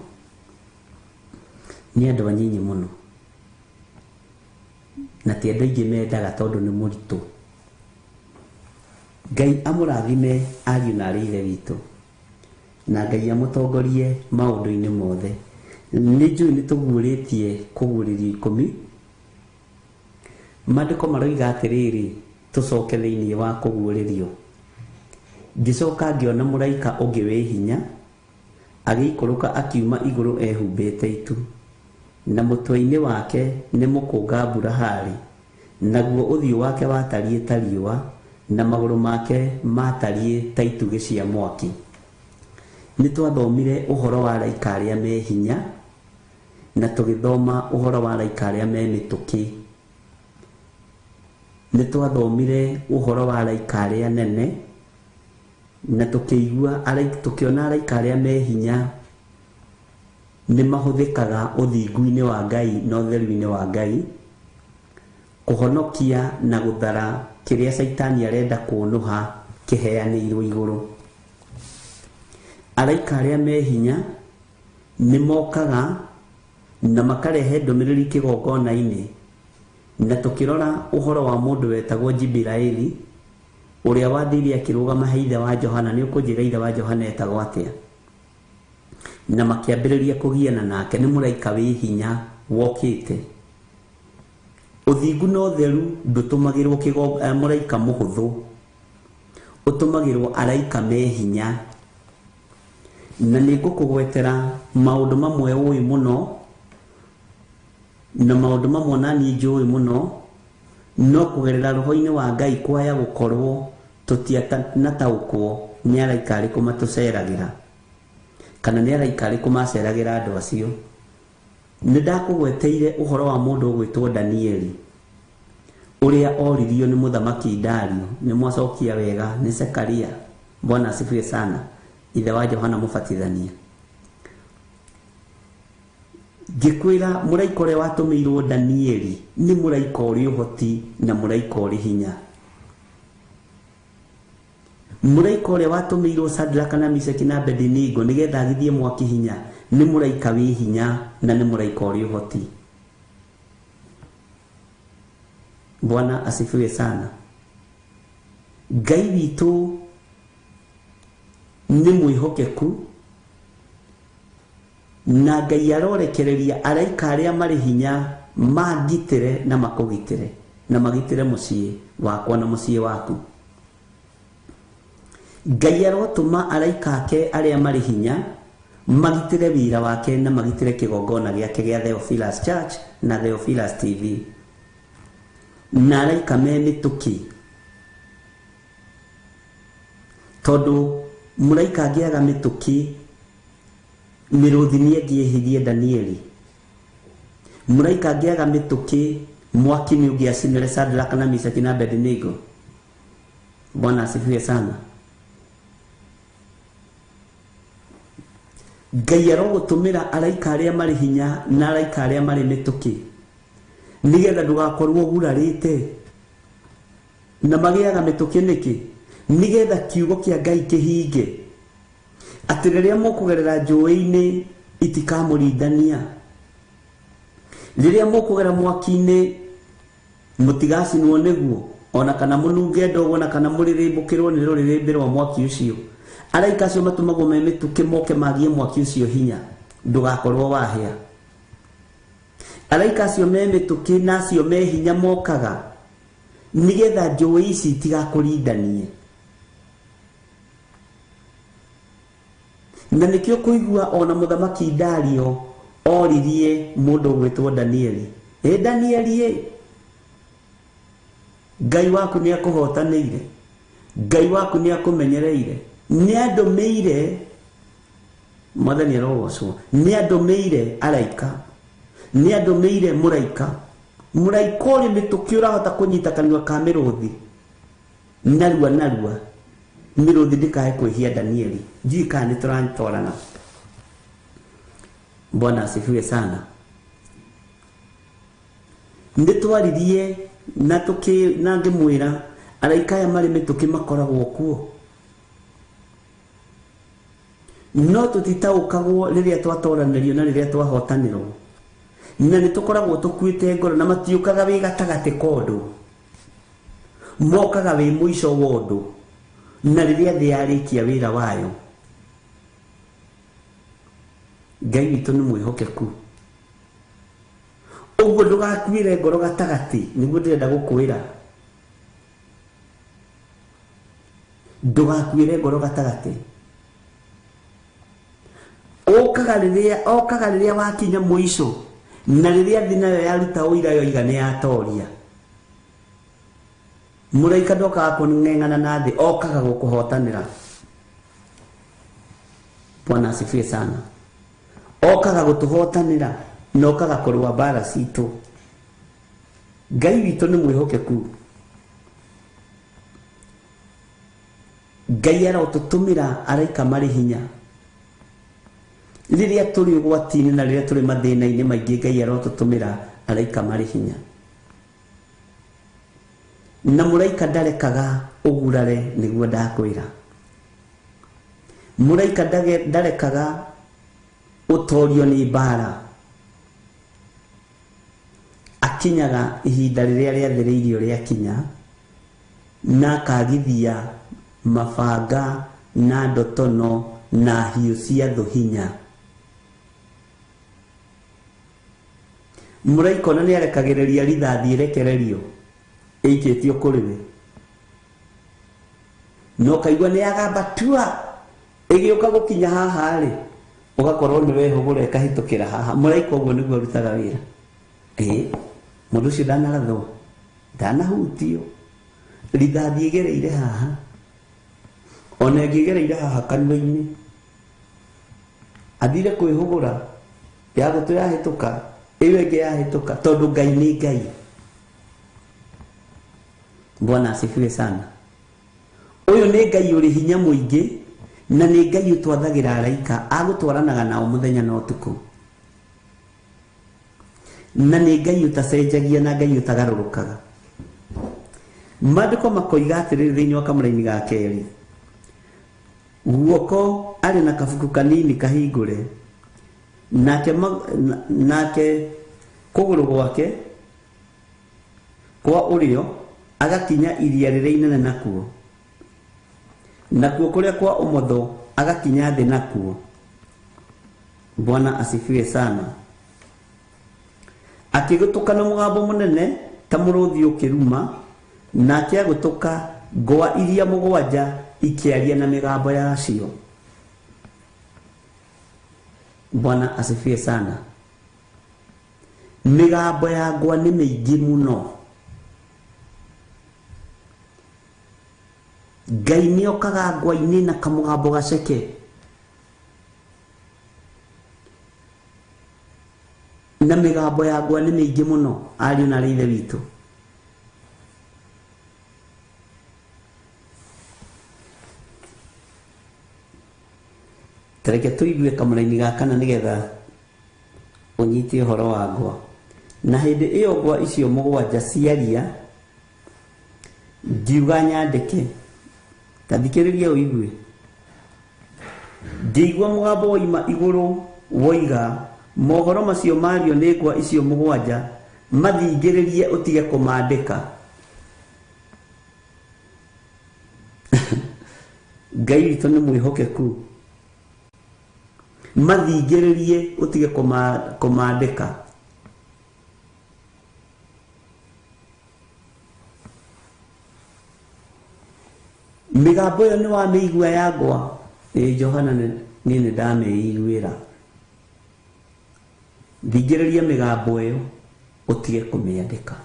nĩ andũ anyinyi mũno, na ti andũ aingĩ mendaga tondũ nĩ mũritũ. Ngai amũrathime ariũ na aarĩ ithe witũ, na Ngai amũtongorie maũndũ-inĩ mothe. Nĩ njũĩ nĩ tũguũrĩtie kũguũrĩrio 10. Maandĩko maroiga atĩrĩrĩ, tũcoke thĩinĩ wa kũguũrĩrio. Ngĩcoka ngĩona mũraika ũngĩ wĩ hinya agĩikũrũka akiuma igũrũ ehumbĩte itu, na mũtwe-inĩ wake nĩ mũkũnga mbura harĩ, naguo ũthiũ wake watariĩ ta riũa, na magũrũ make matariĩ ta itugĩ cia mwaki. Nĩ twathomire ũhoro wa araika arĩa me hinya, na tũgĩthoma ũhoro wa araika arĩa me mĩtũkĩ. Nĩ twathomire ũhoro wa araika arĩa nene, na tũkĩona araika arĩa me hinya nĩ mahũthĩkaga ũthingu-inĩ wa Ngai na ũtheru-inĩ wa Ngai kũhonokia na gũthara kĩrĩa Saitani arenda kũnũha kĩheanĩirwo igũrũ. Araika arĩa me hinya nĩ mokaga na makarehe ndũmĩrĩri kĩgongona-inĩ, na tũkĩrora ũhoro wa mũndũ wetagwo Jibiraeli ũrĩa wathire akĩrũgama he ithe wa Johana. Nĩ ũkũnjĩra ithe wa Johana etagwo atĩa? Na makĩambĩrĩria kũgiana nake. Nĩ mũraika wĩ hinya wokĩte. Ũthingu na ũtheru ndũtũmagĩrwo mũraika mũhũthũ, ũtũmagĩrwo araika me hinya. Na nĩ ngũkũgwetera maũndũ mamwe ũĩ mũno, na maũndũ mamwe naniĩ njũĩ mũno, no kũgerera roho-inĩ wa Ngai kwaya gũkorwo tũtianataũkwo nĩ araika arĩkũ matũceragĩra, kana nĩ araika arĩkũ maceragĩra andũ acio. Nĩ ndakũgweteire ũhoro wa mũndũ ũgwĩtwo Danieli, ũrĩa oririo nĩ mũthamaki Dario. Nĩ mwacokia wega, nĩ Zekaria. Bwana asifiwe sana. Ithe wa Johana Mũbatithania. Ngĩkwĩra mũraika ũrĩa watũmĩirwo Danieli nĩ mũraika ũrĩ ũhoti na mũraika ũrĩ hinya. Mũraika ũrĩa watũmĩirwo Shadraka na Meshaki na Abedinego nĩgetha agithie mwaki hinya nĩ mũraika wĩ hinya na nĩ mũraika ũrĩ ũhoti. Bwana asifiwe sana. Ngai witũ nĩ mwĩhokeku, na Ngai arorekereria araika arĩa marĩ hinya magitĩre na makũgitĩre, na magitĩre mũciĩ wakwa na mũciĩ waku. Ngai arotũma araika ake arĩa marĩ hinya magitĩre wĩra wake na magitĩre kĩgongona gĩake gĩa Theophilus Church na Theophilus TV. Na araika me mĩtũkĩ, tondũ mũraika angĩaga mĩtũkĩ mĩrũthi nĩ angĩehirie Danieli. Mũraika angĩaga mĩtũkĩ mwaki nĩ ũngĩacinire Shadraka na Meshaki na Abedinego. Bwana asifiwe sana. Ngai arogutumira araika aria mari hinya na araika aria mari mituki nigetha ndugakorwo gurarite na magiaga mituki niki nigetha kiugo kia Ngai kihinge ati riria mukugerera njũĩ-inĩ itikamurindania, riria mukugera mwaki-inĩ mutigacinwo niguo, ona kana mununge ndogo, ona kana muririmbukirwo ni rũrĩrĩmbĩ rwa mwaki ucio. Araika acio matumagwo me mituki moke magie mwaki ucio hinya ndugakorwo wahĩa. Araika acio me mituki na acio me hinya mokaga nigetha njũĩ ici itigakurindanie. Na nikio kuigua ona muthamaki Dario oririe mundu gwitwo Danieli, Danieli Ngai waku ni akuhotanĩire, Ngai waku ni akumenyereire, ni andũmĩire mwathani arogocwo, ni andũmĩire araika, ni andũmĩire mũraika, mũraika ũrĩ mĩtũkĩ ũrahota kũnyita kanua ka mĩrũthi narua mĩrũthi ndĩkae kwĩhia Danieli. Njui kana nĩ tũratwarana. Bwana asifiwe sana. Ndĩtwaririe na ngĩmwĩra araika aya marĩ mĩtũkĩ makoragwo kuo, no tũtitaũkagwo rĩrĩa twatoranĩrio na rĩrĩa twahotanĩrwo, na nĩ tũkoragwo tũkuĩte ngoro na matiũkaga wĩ gatagatĩ ka ũndũ, mokaga wĩ mũico wa ũndũ na rĩrĩa thĩ yarĩkia wĩra wayo. Ngai witũ nĩ mwĩhokeku, ũguo ndũgakuĩre ngoro gatagatĩ, nĩguo ndĩrenda gũkwĩra. Ndũgakuĩre ngoro gatagatĩ. Okaga rĩrĩa wakinya mũico na rĩrĩa thĩ nayo yaruta ũira yoiga nĩ yatoria. Mũraika ndokaga kũng'eng'ana na thĩ, okaga gũkũhotanĩra. Bwana asifiwe sana. Okaga gũtũhotanĩra na okaga kũrũa mbara citũ. Ngai witũ nĩ mwĩhokeku. Ngai arotũtũmĩra araika marĩ hinya rĩrĩa tũrĩ ũgwati-inĩ na rĩrĩa tũrĩ mathĩna-inĩ maingĩ. Ngai arotũtũmĩra araika marĩ hinya, na mũraika ndarekaga ũgurare nĩguo ndakwĩra. Mũraika ndarekaga ũtorio nĩ mbara. Akinyaga ihinda rĩrĩa rĩathĩrĩirio rĩakinya na akagithia mabanga na ndotono na hiũ cia thũ hinya. Mũraika ona nĩ arekagĩrĩria rithathi ĩrekererio ĩikĩtio kũrĩ we, no kaigua nĩ agamba tua ĩgĩũka gũkinya haha rĩ, ũgakorwo nĩ wehũgũra ĩkahĩtũkĩra haha. Mũraika ũguo nĩguo arutaga wĩra. Mũndũ ũcio ndanarathwo, ndanahutio, rithathi ĩgereire haha, ona ĩngĩgereire haha kanua-inĩ, athire kwĩhũgũra, ya gũtũ yahĩtũka, ĩyo ĩngĩ yahĩtũka, tondũ Ngai nĩ Ngai. Bwana asifiwe sana. Ũyũ nĩ Ngai ũrĩ hinya mũingĩ, na nĩ Ngai ũtwathagĩra araika agũtwaranaga nao mũthenya na ũtukũ, na nĩ Ngai ũtacenjagia na Ngai ũtagarũrũkaga. Maandĩko makoiga atĩrĩrĩ thĩinĩ wa kamũra-inĩ ga kerĩ, guoko arĩ na kabuku kanini kahingũre, nake kũgũrũ gwake kwa ũrĩo agakinya iria rĩrĩa inene nakuo, nakuo kũrĩa kwa ũmotho agakinya thĩ nakuo. Bwana asifiwe sana. Akĩgũtũka na mũgambo mũnene ta mũrũthi ũkĩruma, nake agũtũka ngwa iria mũgwanja ikĩaria na mĩgambo yacio. Bwana asifiwe sana. Mĩgambo ya ngwa nĩ mĩingĩ mũno. Ngai nĩ okaga ngwa-inĩ na kamũgambo gaceke, na mĩgambo ya ngwa nĩ mĩingĩ mũno, ariũ na ithe witũ. Tareke tuigue kamũraini gakana nĩgetha ũnyite ũhoro wa ngwa. Na hĩndĩ ĩyo ngwa icio mũgwanja ciaria, ngiuga nyandĩke. Tathikĩrĩria ũigue. Ngĩigua mũgambo woima igũrũ woiga, mohoro macio mario nĩ ngwa icio mũgwanja, mathingĩrĩrie ũtige kũmandĩka. Ngai witũ nĩ mwĩhokeku. Mathingĩrĩrie ũtige kũmandĩka. Mĩgambo ĩyo nĩ wamĩigua ya ngwa? Johana niĩ nĩ ndamĩiguĩra. Thingĩrĩria mĩgambo ĩyo ũtige kũmĩandĩka.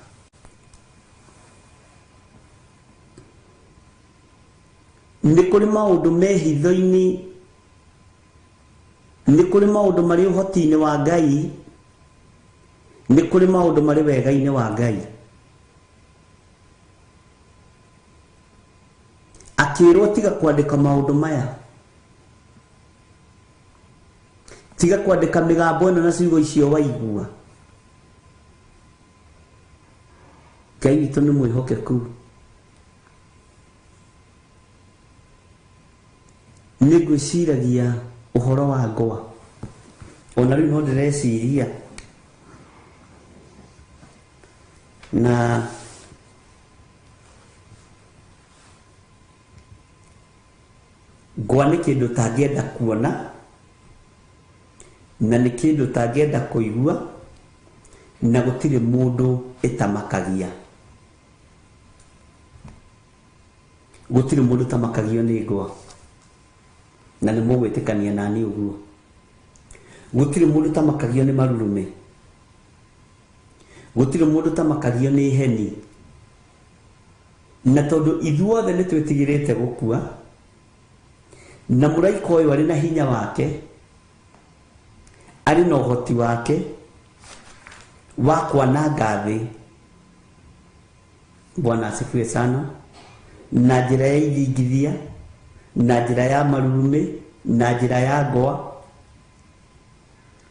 Nĩ kũrĩ maũndũ me hitho-inĩ, nĩ kũrĩ maũndũ marĩ ũhoti-inĩ wa Ngai, nĩ kũrĩ maũndũ marĩ wega-inĩ wa Ngai. Akĩrwo tiga kwandĩka maũndũ maya, tiga kwandĩka mĩgambo ĩno na ciugo icio waigua. Ngai witũ nĩ mwĩhokeku. Nĩ ngwĩciragia ũhoro wa ngwa. Ona rĩu no ndĩreciria. Na ngwa nĩ kĩndũ tangĩenda kuona, na nĩ kĩndũ tangĩenda kũigua, na gũtirĩ mũndũ ĩtamakagia. Gũtirĩ mũndũ tamakagio nĩ ngwa. Na nĩ mũgwĩtĩkania nani ũguo. Gũtirĩ mũndũ tamakagio nĩ marurumĩ. Gũtirĩ mũndũ tamakagio nĩ heni. Na tondũ ithuothe nĩ twĩtigĩrĩte gũkua, na mũraika ũyũ arĩ na hinya wake, arĩ na ũhoti wake wa kwananga thĩ. Bwana asifiwe sana. Na njĩra ya ithingithia, na njĩra ya marurumĩ, na njĩra ya ngwa.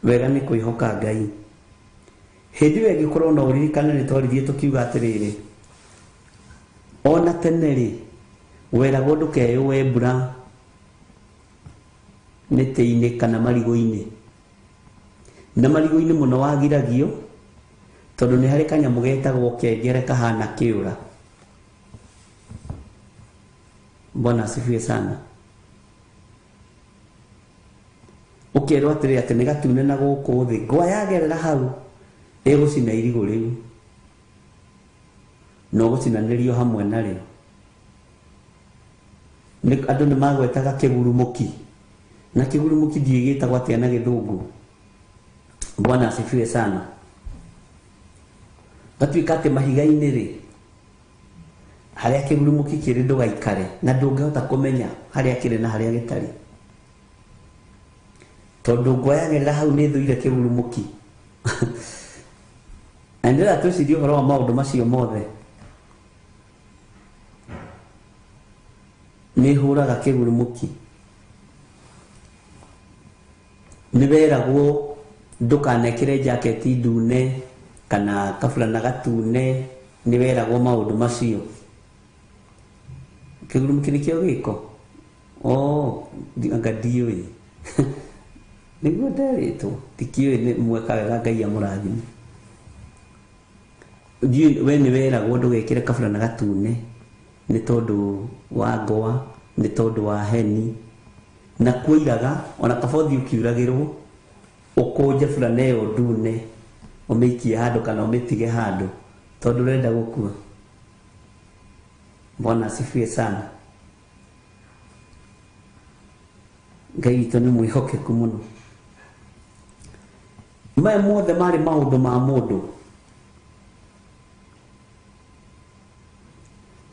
Wega nĩ kwĩhoka Ngai. Hĩndĩ ĩyo ĩngĩkorwo na ũririkane nĩ twarithiĩ tũkiuga atĩrĩrĩ, ona tene rĩ, weragwo ndũkeyũe mbura mĩtĩ-inĩ kana marigũ-inĩ. Na marigũ-inĩ mũno wagiragio, tondũ nĩ harĩ kanyamũ getagwo kengere kahana kĩũra. Bwana asifiwe sana. Ũkerwo atĩrĩ atĩ nĩ gatune na gũkũ thĩ, ngwa yagerera hau ĩgũcina irigũ rĩu, no gũcinanĩrio hamwe narĩo. Andũ nĩ magwetaga kĩgurumũki, na kĩgurumũki ndiĩgĩtagwo atĩa na gĩthũngũ. Bwana asifiwe sana. Gatuĩka atĩ mahiga-inĩ rĩ, harĩa kĩgurumũki kĩrĩ ndũgaikare, na ndũngĩhota kũmenya harĩa kĩrĩ na harĩa gĩtarĩ. Tondũ ngwa yagerera hau nĩ thũire kĩgurumũki. Na nĩrĩra twĩcirie ũhoro wa maũndũ macio mothe. Nĩ hũraga kĩgurumũki. Nĩ weragwo ndũkanekĩre jaketi ndune kana kaburana gatune, nĩ weragwo maũndũ macio. Kĩgurumũki nĩkĩo gĩko. Anga ndiũĩ. Nĩguo nderĩtwo, tikĩũĩ nĩ mweka wega, Ngai amũrathime. We nĩ weragwo ndũgekĩre kaburana gatune nĩ tondũ wa ngwa, nĩ tondũ wa heni. Na kuoiraga, ona kabothi ũkiuragĩrwo, ũkũnje burana ĩyo ndune, ũmĩikie handũ kana ũmĩtige handũ, tondũ ũrenda gũkua. Bwana asifiwe sana. Ngai witũ nĩ mwĩhokeku mũno. Maya mothe marĩ maũndũ ma mũndũ.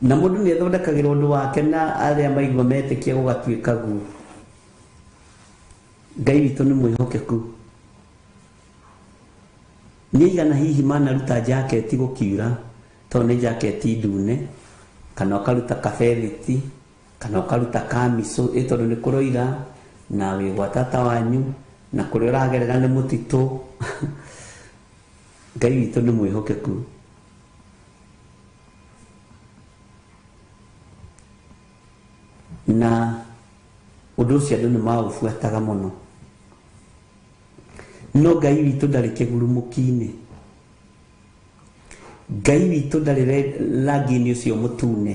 Na mũndũ nĩ athondekagĩrwo ũndũ wake na arĩa maigua metĩkia gũgatuĩka guo. Ngai witũ nĩ mwĩhokeku. Nĩ igana hihi manaruta jaketi gũkiura, tondũ nĩ jaketi ndune, kana ũkaruta kabethiti, kana ũkaruta kamiso, tondũ nĩ kũroira na wĩ gwa tata wanyu na kũrĩa ũragerera nĩ mũtitũ Ngai witũ nĩ mwĩhokeku. Na ũndũ ũcio andũ nĩ maũbuataga mũno, no Ngai witũ ndarĩ kĩgurumũki-inĩ. Ngai witũ ndarĩ rangi-inĩ ũcio mũtune.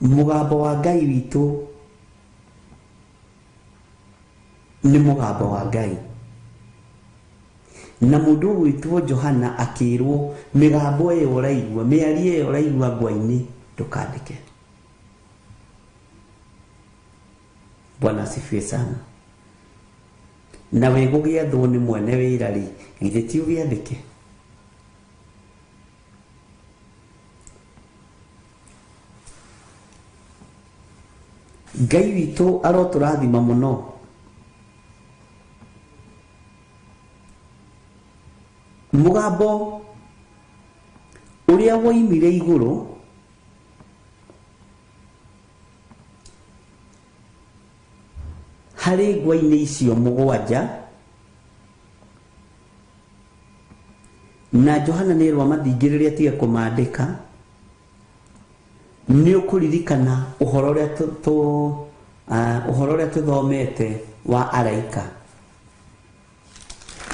Mũgambo wa Ngai witũ nĩ mũgambo wa Ngai. Na mũndũ ũgwĩtwo Johana akĩrwo mĩgambo ĩyo ũraigua, mĩario ĩyo ũraigua ngwa-inĩ ndũkandĩke. Bwana asifiwe sana. Na we gũgĩathwo nĩ mwene wĩra rĩ, githĩ ti ũgĩathĩke? Ngai witũ arotũrathima mũno. Mũgambo ũrĩa woimire igũrũ harĩ ngwa-inĩ icio mũgwanja, na Johana nĩ erwo mathingĩrĩrie atige kũmandĩka, nĩ ũkũririkana ũhoro ũrĩa tũthomete wa araika.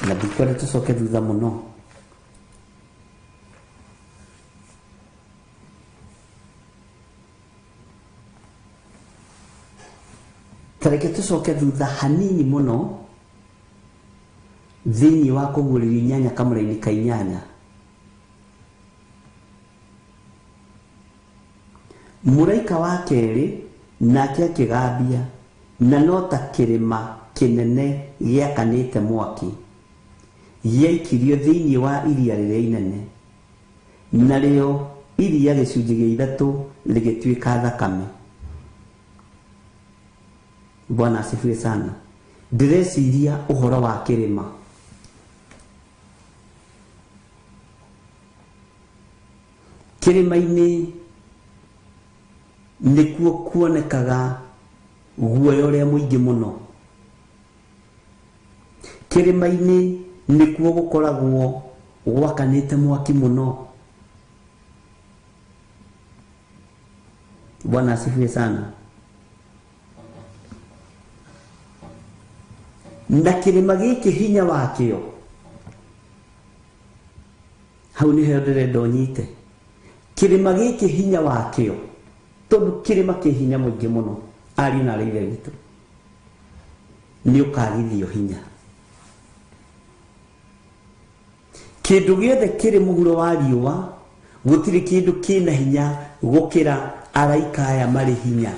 Na ndikwenda tũcoke thutha mũno. Tareke tũcoke thutha hanini mũno thĩinĩ wa Kũguũrĩrio 8 kamũra-inĩ ka 8. Mũraika wa kerĩ nake akĩgambia, na no ta kĩrĩma kĩnene gĩakanĩte mwaki gĩaikirio thĩinĩ wa iria rĩrĩa inene, narĩo iria gĩcunjĩ gĩa 3 rĩgĩtuĩka thakame. Bwana asifiwe sana. Ndĩreciria ũhoro wa kĩrĩma. Kĩrĩma-inĩ nĩkuo kuonekaga guoya ũrĩa mũingĩ mũno. Kĩrĩma-inĩ nĩkuo gũkoragwo gwakanĩte mwaki mũno. Bwana asifiwe sana. Na kĩrĩma gĩkĩ hinya wakĩo, hau nĩho ndĩrenda ũnyite. Kĩrĩma gĩkĩ hinya wakĩo, tondũ kĩrĩma kĩ hinya mũingĩ mũno, ariũ na airĩtu witũ, nĩ ũkagithio hinya. Kĩndũ gĩothe kĩrĩ mũhuro wa riũa, gũtirĩ kĩndũ kĩna hinya gũkĩra araika aya marĩ hinya.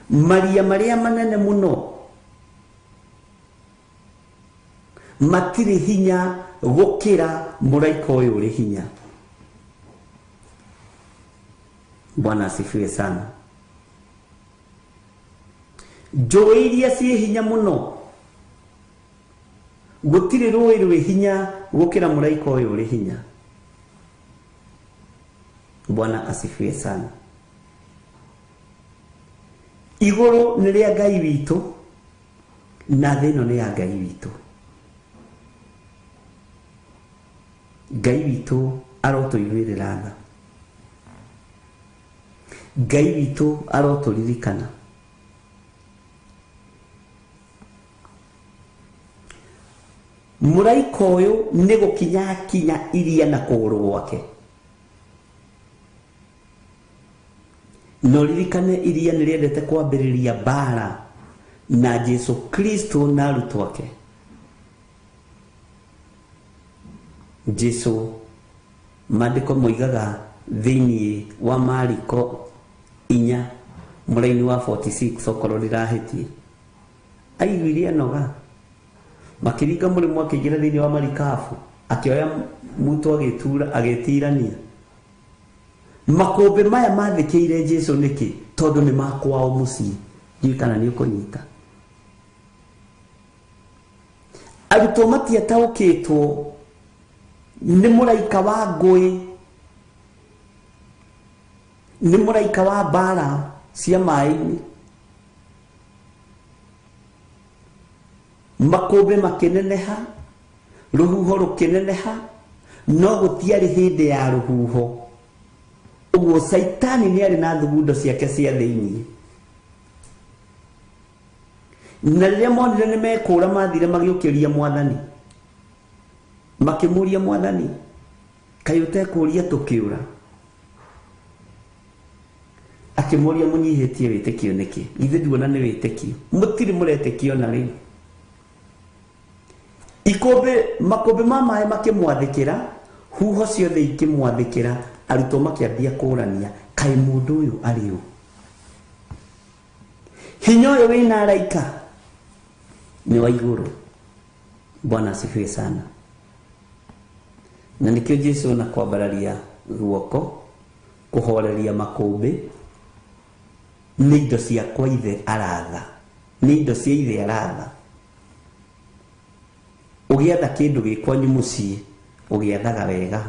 Maria marĩa manene mũno matirĩ hinya gũkĩra mũraika ũyũ ũrĩ hinya. Bwana asifiwe sana. Njũĩ iria ciĩ hinya mũno, gũtirĩ rũĩ rwĩ hinya gũkĩra mũraika ũyũ ũrĩ hinya. Bwana asifiwe sana. Igũrũ nĩ rĩa Ngai witũ na thĩ ĩno nĩ ya Ngai witũ. Ngai witũ arotũiguĩrĩra tha. Ngai witũ arotũririkana. Mũraika ũyũ nĩ gũkinya kinya iria na kũgũrũ gwake. No ririkane iria nĩ rĩendete kwambĩrĩria mbara na Jesu Kristo na arutwo ake. Jesu maandĩko moigaga thĩinĩ wa Mariko 4 mũraini wa 46 okorwo ndĩrahĩtie, aiguire anoga, makĩringa mũrĩmo akĩingĩra thĩinĩ wa marikabu, akĩoya mũtwe agĩtirania. Makũmbĩ maya mathĩkĩire Jesu nĩkĩ? Tondũ nĩ makwao mũciĩ. Ndiũĩ kana nĩ ũkũnyita. Arutwo matiataũkĩtwo nĩ mũraika wa ngũĩ nĩ mũraika wa mbara cia maĩ-inĩ. Makũmbĩ makĩneneha, rũhuho rũkĩneneha, no gũtiarĩ hĩndĩ ya rũhuho. Ũguo Saitani nĩ arĩ na thugundo ciake cia thĩinĩ. Na rĩrĩa monire nĩ mekũũra, mathire magĩũkĩria Mwathani, makĩmũria Mwathani, kaĩ ũtekũũria tũkĩũra? Akĩmũria, mũnyihĩtie wĩtĩkio nĩkĩ? Ithe nduona nĩ wĩtĩkio, mũtirĩ mũretĩkio na rĩu. Makũmbĩ ma maĩ makĩmwathĩkĩra, huho ciothe ikĩmwathĩkĩra, arutwo makĩambia kũũrania, kaĩ mũndũ ũyũ arĩ ũ? Hinya ũyũ wĩna araika nĩ wa igũrũ. Bwana asifiwe sana. Na nĩkĩo Jesũ na kwambararia guoko kũhoreria makũmbĩ, nĩ indo ciakwa ithe aratha, nĩ indo cia ithe aratha. Ũgĩatha kĩndũ gĩkwanyu mũciĩ, ũgĩathaga wega.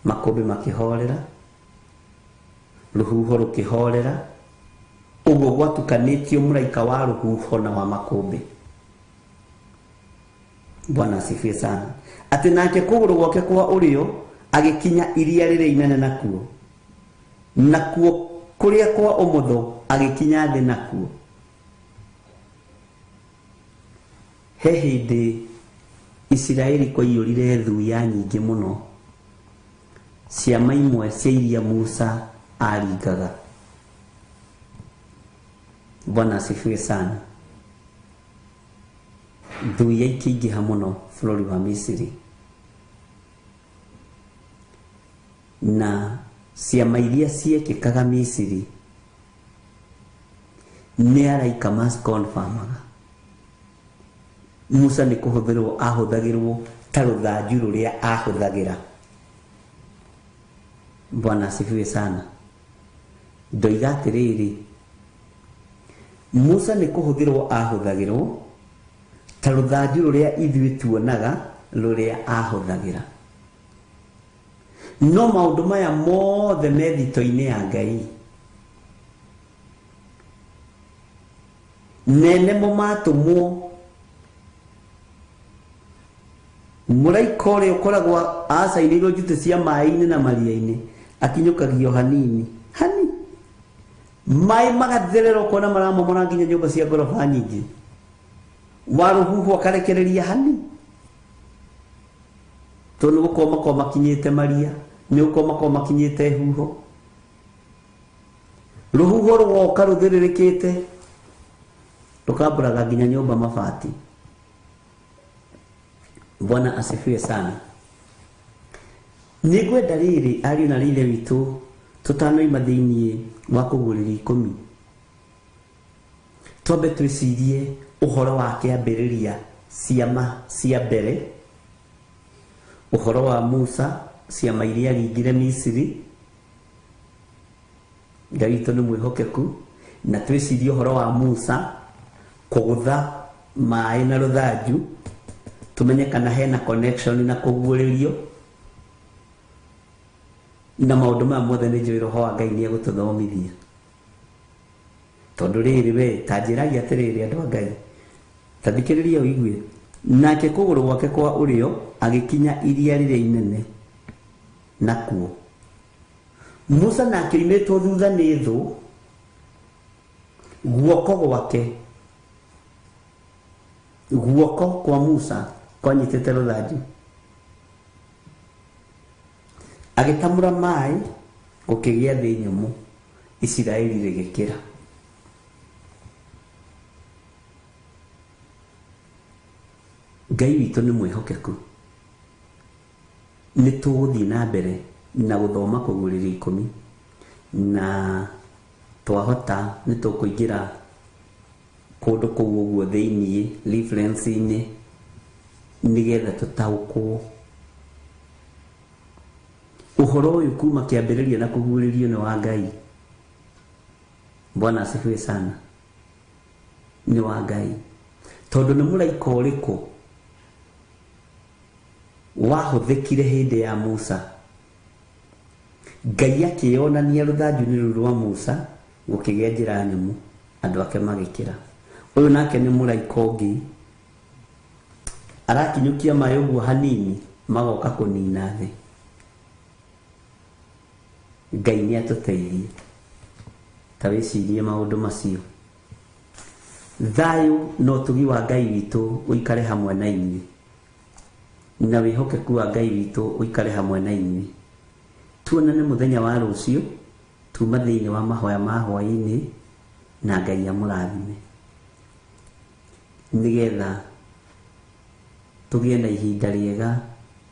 Makũmbĩ makĩhorera, rũhuho rũkĩhorera, ũguo gwatukanĩtio mũraika wa rũhuho na wa makũmbĩ. Bwana asifiwe sana. Atĩ nake kũgũrũ gwake kwa ũrĩo agĩkinya iria rĩrĩa inene nakuo, nakuo kũrĩa kwa ũmotho agĩkinya thĩ nakuo. He hĩndĩ Isiraeli kwaiyũrire thuya nyingĩ mũno, ciama imwe cia iria Musa aringaga. Bwana asifiwe sana. Thuya ikĩingĩha mũno bũrũri wa Misiri, na ciama iria ciekĩkaga Misiri nĩ araika macikonfamaga. Musa nĩ kũhũthĩrwo ahũthagĩrwo ta rũthanju rũrĩa ahũthagĩra. Bwana asifiwe sana. Ndoiga atĩrĩrĩ, Musa nĩ kũhũthĩrwo ahũthagĩrwo ta rũthanju rũrĩa ithuĩ tuonaga rũrĩa ahũthagĩra. No maũndũ maya mothe me thito-inĩ ya Ngai, nene mo matũmwo. Mũraika ũrĩa ũkoragwo acainĩirwo njutĩ cia maĩ-inĩ na maria-inĩ akinyũkagio hanini maĩ magatherera, ũkona maramomora nginya nyũmba cia ngoroba nyingĩ. Wa rũhuho akarekereria hanini, tondũ nĩ gũkorwo makorwo makinyĩte maria, nĩ gũkorwo makorwo makinyĩte huho. Rũhuho rũgoka rũthĩrĩrĩkĩte rũkambũraga nginya nyũmba mabati. Bwana asifiwe sana. Nĩngwenda rĩrĩ ariũ na ithe witũ tũtanoima thĩinĩ wa kũgũrĩra 10, twambe twĩcirie ũhoro wa kĩambĩrĩria ciama cia mbere, ũhoro wa Musa, ciama iria aringire Misiri. Ngai witũ nĩ mwĩhokeku, na twĩcirie ũhoro wa Musa kũgũtha maĩ na rũthanju, tumenye kana hena connection na kũguũrĩrio. Na maũndũ maya mothe nĩ njũĩ Roho wa Ngai nĩ egũtũthomithia. Tondũ rĩrĩ we ta njĩragia atĩrĩrĩ andũ a Ngai, ta thikĩrĩria ũigue, nake kũgũrũ gwake kwa ũrĩo agĩkinya iria rĩrĩa inene nakuo. Musa nake oimĩtwo thutha nĩ thũ, guoko kwa Musa kwanyitĩte rũthanju, agĩtamũra maĩ, gũkĩgĩa thĩ nyũmũ, Isiraeli rĩgĩkĩra. Ngai witũ nĩ mwĩhokeku, nĩ tũgũthiĩ na mbere na gũthoma kũgũrĩra 10, na twahota nĩ tũkũingĩra kũndũ kũu ũguo thĩinĩ reference-inĩ nĩgetha tũtaũkwo. Ũhoro ũyũ kuma kĩambĩrĩria na kũguũrĩrio nĩ wa Ngai. Bwana asifiwe sana. Nĩ wa Ngai, tondũ nĩ mũraika ũrĩkũ wahũthĩkire hĩndĩ ya Musa Ngai akĩonania rũthanju-inĩ rũu rwa Musa gũkĩgĩa njĩra nyũmũ, andũ ake magĩkĩra. Ũyũ nake nĩ mũraika ũngĩ arakinyũkia maĩ ũguo hanini magoka kũnina thĩ. Ngai nĩ atũteithie, ta wĩcirie maũndũ macio. Thayũ na ũtugi wa Ngai witũ ũikare hamwe na inyuĩ, na wĩhokeku wa Ngai witũ ũikare hamwe na inyuĩ. Tuonane mũthenya wa rũciũ tuma thĩinĩ wa mahoya ma hwaĩ-inĩ, na Ngai amũrathime, nĩgetha tũgĩe na ihinda rĩega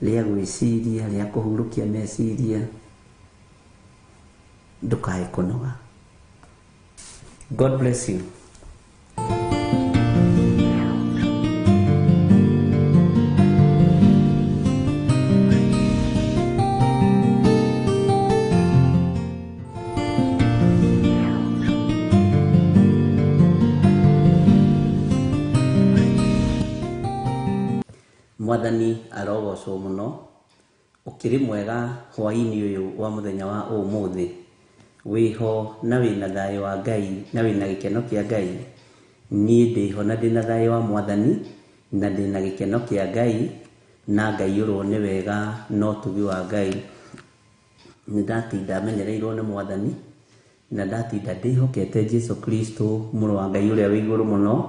rĩa gwĩciria, rĩa kũhurũkia meciria, ndũkae kũnoga. God bless you. Mwathani arogocwo mũno, ũkĩrĩ mwega hwaĩ-inĩ ũyũ wa mũthenya wa ũmũthĩ. Wĩho na wĩna thayũ wa Ngai na wĩna gĩkeno kĩa Ngai. Niĩ ndĩho na ndĩna thayũ wa Mwathani na ndĩna gĩkeno kĩa Ngai, na Ngai ũrwo nĩ wega no ũtugi wa Ngai. Nĩndatinda menyereirwo nĩ Mwathani na ndatinda ndĩhokete Jesu Kristo mũrũ wa Ngai ũrĩa wĩ igũrũ mũno.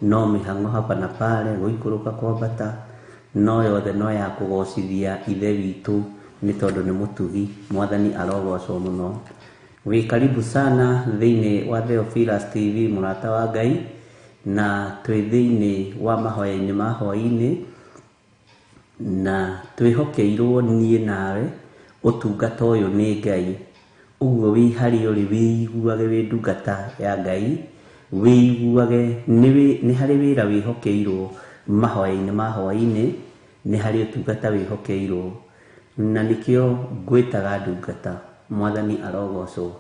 No mĩhang'o hapa na pale, gũikũrũka kwambata, no yothe no ya kũgocithia ithe witũ nĩ tondũ nĩ mũtugi. Mwathani arogocwo mũno. Wĩ karibu sana thĩinĩ wa Theophilus TV, mũrata wa Ngai, na twĩ thĩinĩ wa mahoya-inĩ ma hwaĩ-inĩ, na twĩhokeirwo niĩ nawe ũtungata ũyũ nĩ Ngai. Ũguo wĩ harĩ ũrĩ wĩiguage wĩ ndungata ya Ngai, wĩiguage nĩ harĩ wĩra wĩhokeirwo mahoya-inĩ ma hwaĩ-inĩ, nĩ harĩ ũtungata wĩhokeirwo, na nĩkĩo ngwĩtaga ndungata. Mwathani arogocwo.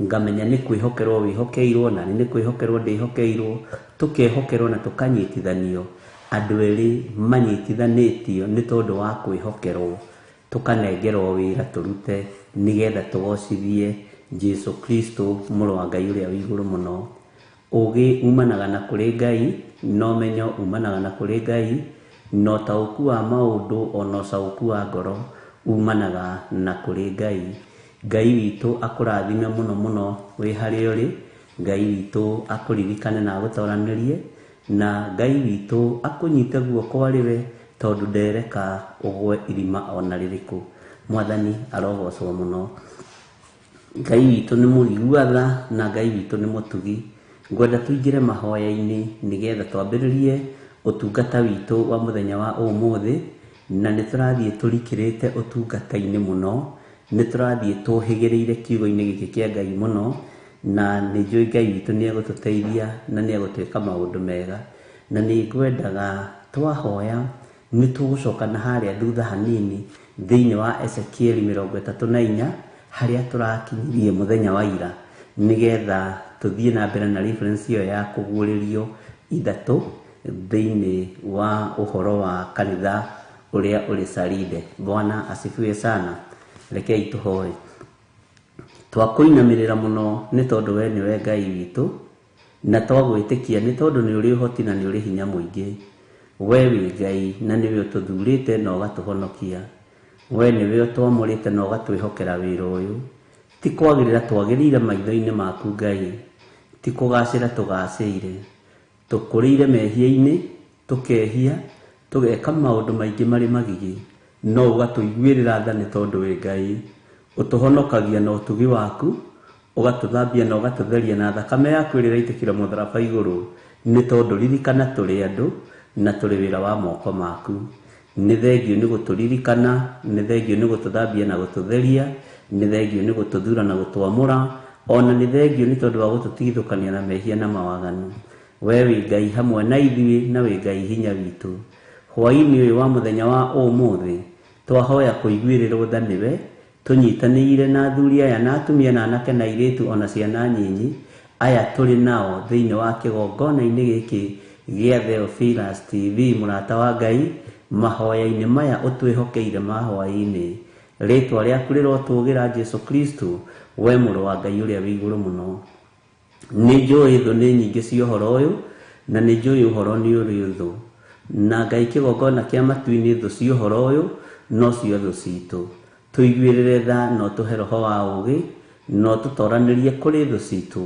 Ngamenya nĩ kwĩhokerwo wĩhokeirwo, na nĩ kwĩhokerwo ndĩhokeirwo, tũkehokerwo na tũkanyitithanio. Andũ erĩ manyitithanĩtio nĩ tondũ wa kwĩhokerwo, tũkanengerwo wĩra tũrute, nĩgetha tũgocithie Jesu Kristo mũrũ wa Ngai ũrĩa wĩ igũrũ mũno. Ũgĩ umanaga na kũrĩ Ngai, no menyo umanaga na kũrĩ Ngai, no taũku wa maũndũ ona ũcaũku wa ngoro umanaga na kũrĩ Ngai. Ngai witũ akũrathime mũno mũno wĩ harĩa ũrĩ. Ngai witũ akũririkane na agũtoranĩrie, na Ngai witũ akũnyite guoko arĩ we, tondũ ndereka ũgwe irima ona rĩrĩkũ. Mwathani arogocwo mũno. Ngai witũ nĩ mũigua tha, na Ngai witũ nĩ mũtugi. Ngwenda tũingĩre mahoya-inĩ nĩgetha twambĩrĩrie ũtungata witũ wa mũthenya wa ũmũthĩ, na nĩtũrathiĩ tũrikĩrĩte ũtungata-inĩ mũno, nĩtũrathiĩ tũhĩgĩrĩire kiugo-inĩ gĩkĩ kĩa Ngai mũno, na nĩnjũĩ Ngai witũ nĩegũtũteithia na nĩegũtwĩka maũndũ mega. Na nĩngwendaga twahoya nĩtũgũcoka na harĩa thutha hanini thĩinĩ wa Ezekieli 34 harĩa tũrakinyirie mũthenya wa ira, nĩgetha tũthiĩ na mbere na reference ĩyo ya kũguũrĩrio ithatũ thĩinĩ wa ũhoro wa kanitha ũrĩa ũrĩ Saride. Bwana asifiwe sana. Rekei tũhoe. Twakũinamĩrĩra mũno nĩ tondũ we nĩwe Ngai witũ, na twagwĩtĩkia nĩ tondũ nĩ ũrĩ ũhoti na nĩ ũrĩ hinya mũingĩ. We wĩ Ngai na nĩwe ũtũthurĩte na ũgatũhonokia. We nĩwe ũtwamũrĩte na ũgatwĩhokera wĩra ũyũ. Ti kwagĩrĩra twagĩrĩire maitho-inĩ maku Ngai, ti kũgacĩra tũgacĩire. Tũkũrĩire mehia-inĩ, tũkehia, tũgeka maũndũ maingĩ marĩ magigi, no ũgatũiguĩrĩra tha nĩ tondũ wĩ Ngai. Ũtũhonokagia na ũtugi waku, ũgatũthambia na ũgatũtheria na thakame yaku ĩrĩa ĩraitĩkĩra mũtharaba igũrũ, nĩ tondũ ririkana tũrĩ andũ na tũrĩ wĩra wa moko maku. Nĩ thengio nĩ gũtũririkana, nĩ thengio nĩ gũtũthambia na gũtũtheria, nĩ thengio nĩ gũtũthura na gũtwamũra, ona nĩ thengio nĩ tondũ wa gũtũtigithũkania na mehia na mawaganu. We wĩ Ngai hamwe na ithuĩ, na wĩ Ngai hinya witũ. Hwaĩ-inĩ ũyũ wa mũthenya wa ũmũthĩ twahoya kũiguĩrĩrwo tha nĩwe, tũnyitanĩire na athuri aya na atumia na anake na airĩtu ona ciana nyinyi aya tũrĩ nao thĩinĩ wa kĩgongona-inĩ gĩkĩ gĩa Theophilus TV, mũrata wa Ngai, mahoya-inĩ maya ũtwĩhokeire ma hwaĩ-inĩ. ritwa rĩaku rĩrotũgĩra Jesu Kristo, we mũrũ wa Ngai ũrĩa wĩ igũrũ mũno. Nĩ njũĩ thũ nĩ nyingĩ cia ũhoro ũyũ, na nĩ njũĩ ũhoro nĩ ũrĩ thũ, na Ngai kĩgongona kĩa matu-inĩ thũ cia ũhoro ũyũ no cio thũ citũ. Tũiguĩrĩre tha no tũhe roho wa ũũgĩ, no tũtoranĩrie kũrĩ thũ citũ,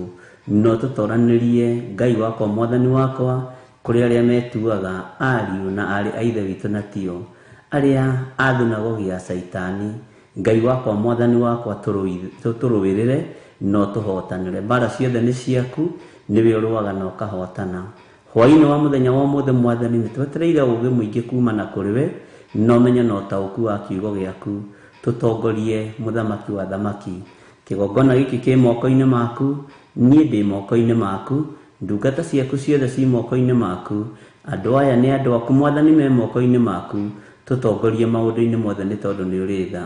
no tũtoranĩrie Ngai wakwa Mwathani wakwa kũrĩ arĩa metuaga ariũ na arĩ a ithe witũ na tio, arĩa a thunagogi ya Saitani. Ngai wakwa Mwathani wakwa tũrũĩrĩre no tũhotanĩre. Mbara ciothe nĩ ciaku, nĩwe ũrũaga na ũkahotana. Hwaĩ-inĩ wa mũthenya wa ũmũthĩ Mwathani, nĩ twetereire ũũgĩ mũingĩ kumana kũrĩ we, no menyo na ũtaũku wa kiugo gĩaku. Tũtongorie mũthamaki wa thamaki. Kĩgongona gĩkĩ kĩ moko-inĩ maku, niĩ ndĩ moko-inĩ maku, ndungata ciaku ciothe ci moko-inĩ maku, andũ aya nĩ andũ aku Mwathani me moko-inĩ maku. Tũtongorie maũndũ-inĩ mothe nĩ tondũ nĩ ũrĩ tha,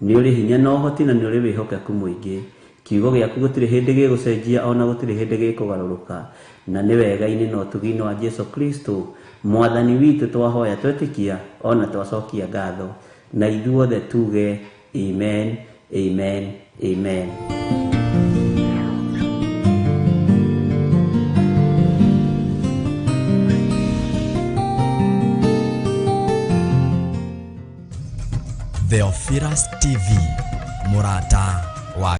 nĩ ũrĩ hinya na ũhoti, na nĩ ũrĩ wĩhokeku mũingĩ. Kiugo gĩaku gũtirĩ hĩndĩ gĩgũcenjia, ona gũtirĩ hĩndĩ gĩkũgarũrũka, na nĩ wega-inĩ na ũtugi-inĩ wa Jesu Kristo Mwathani witũ twahoya twetĩkia, ona twacokia ngatho, na ithuothe tuge amen, amen, amen. Theophilus TV, mũrata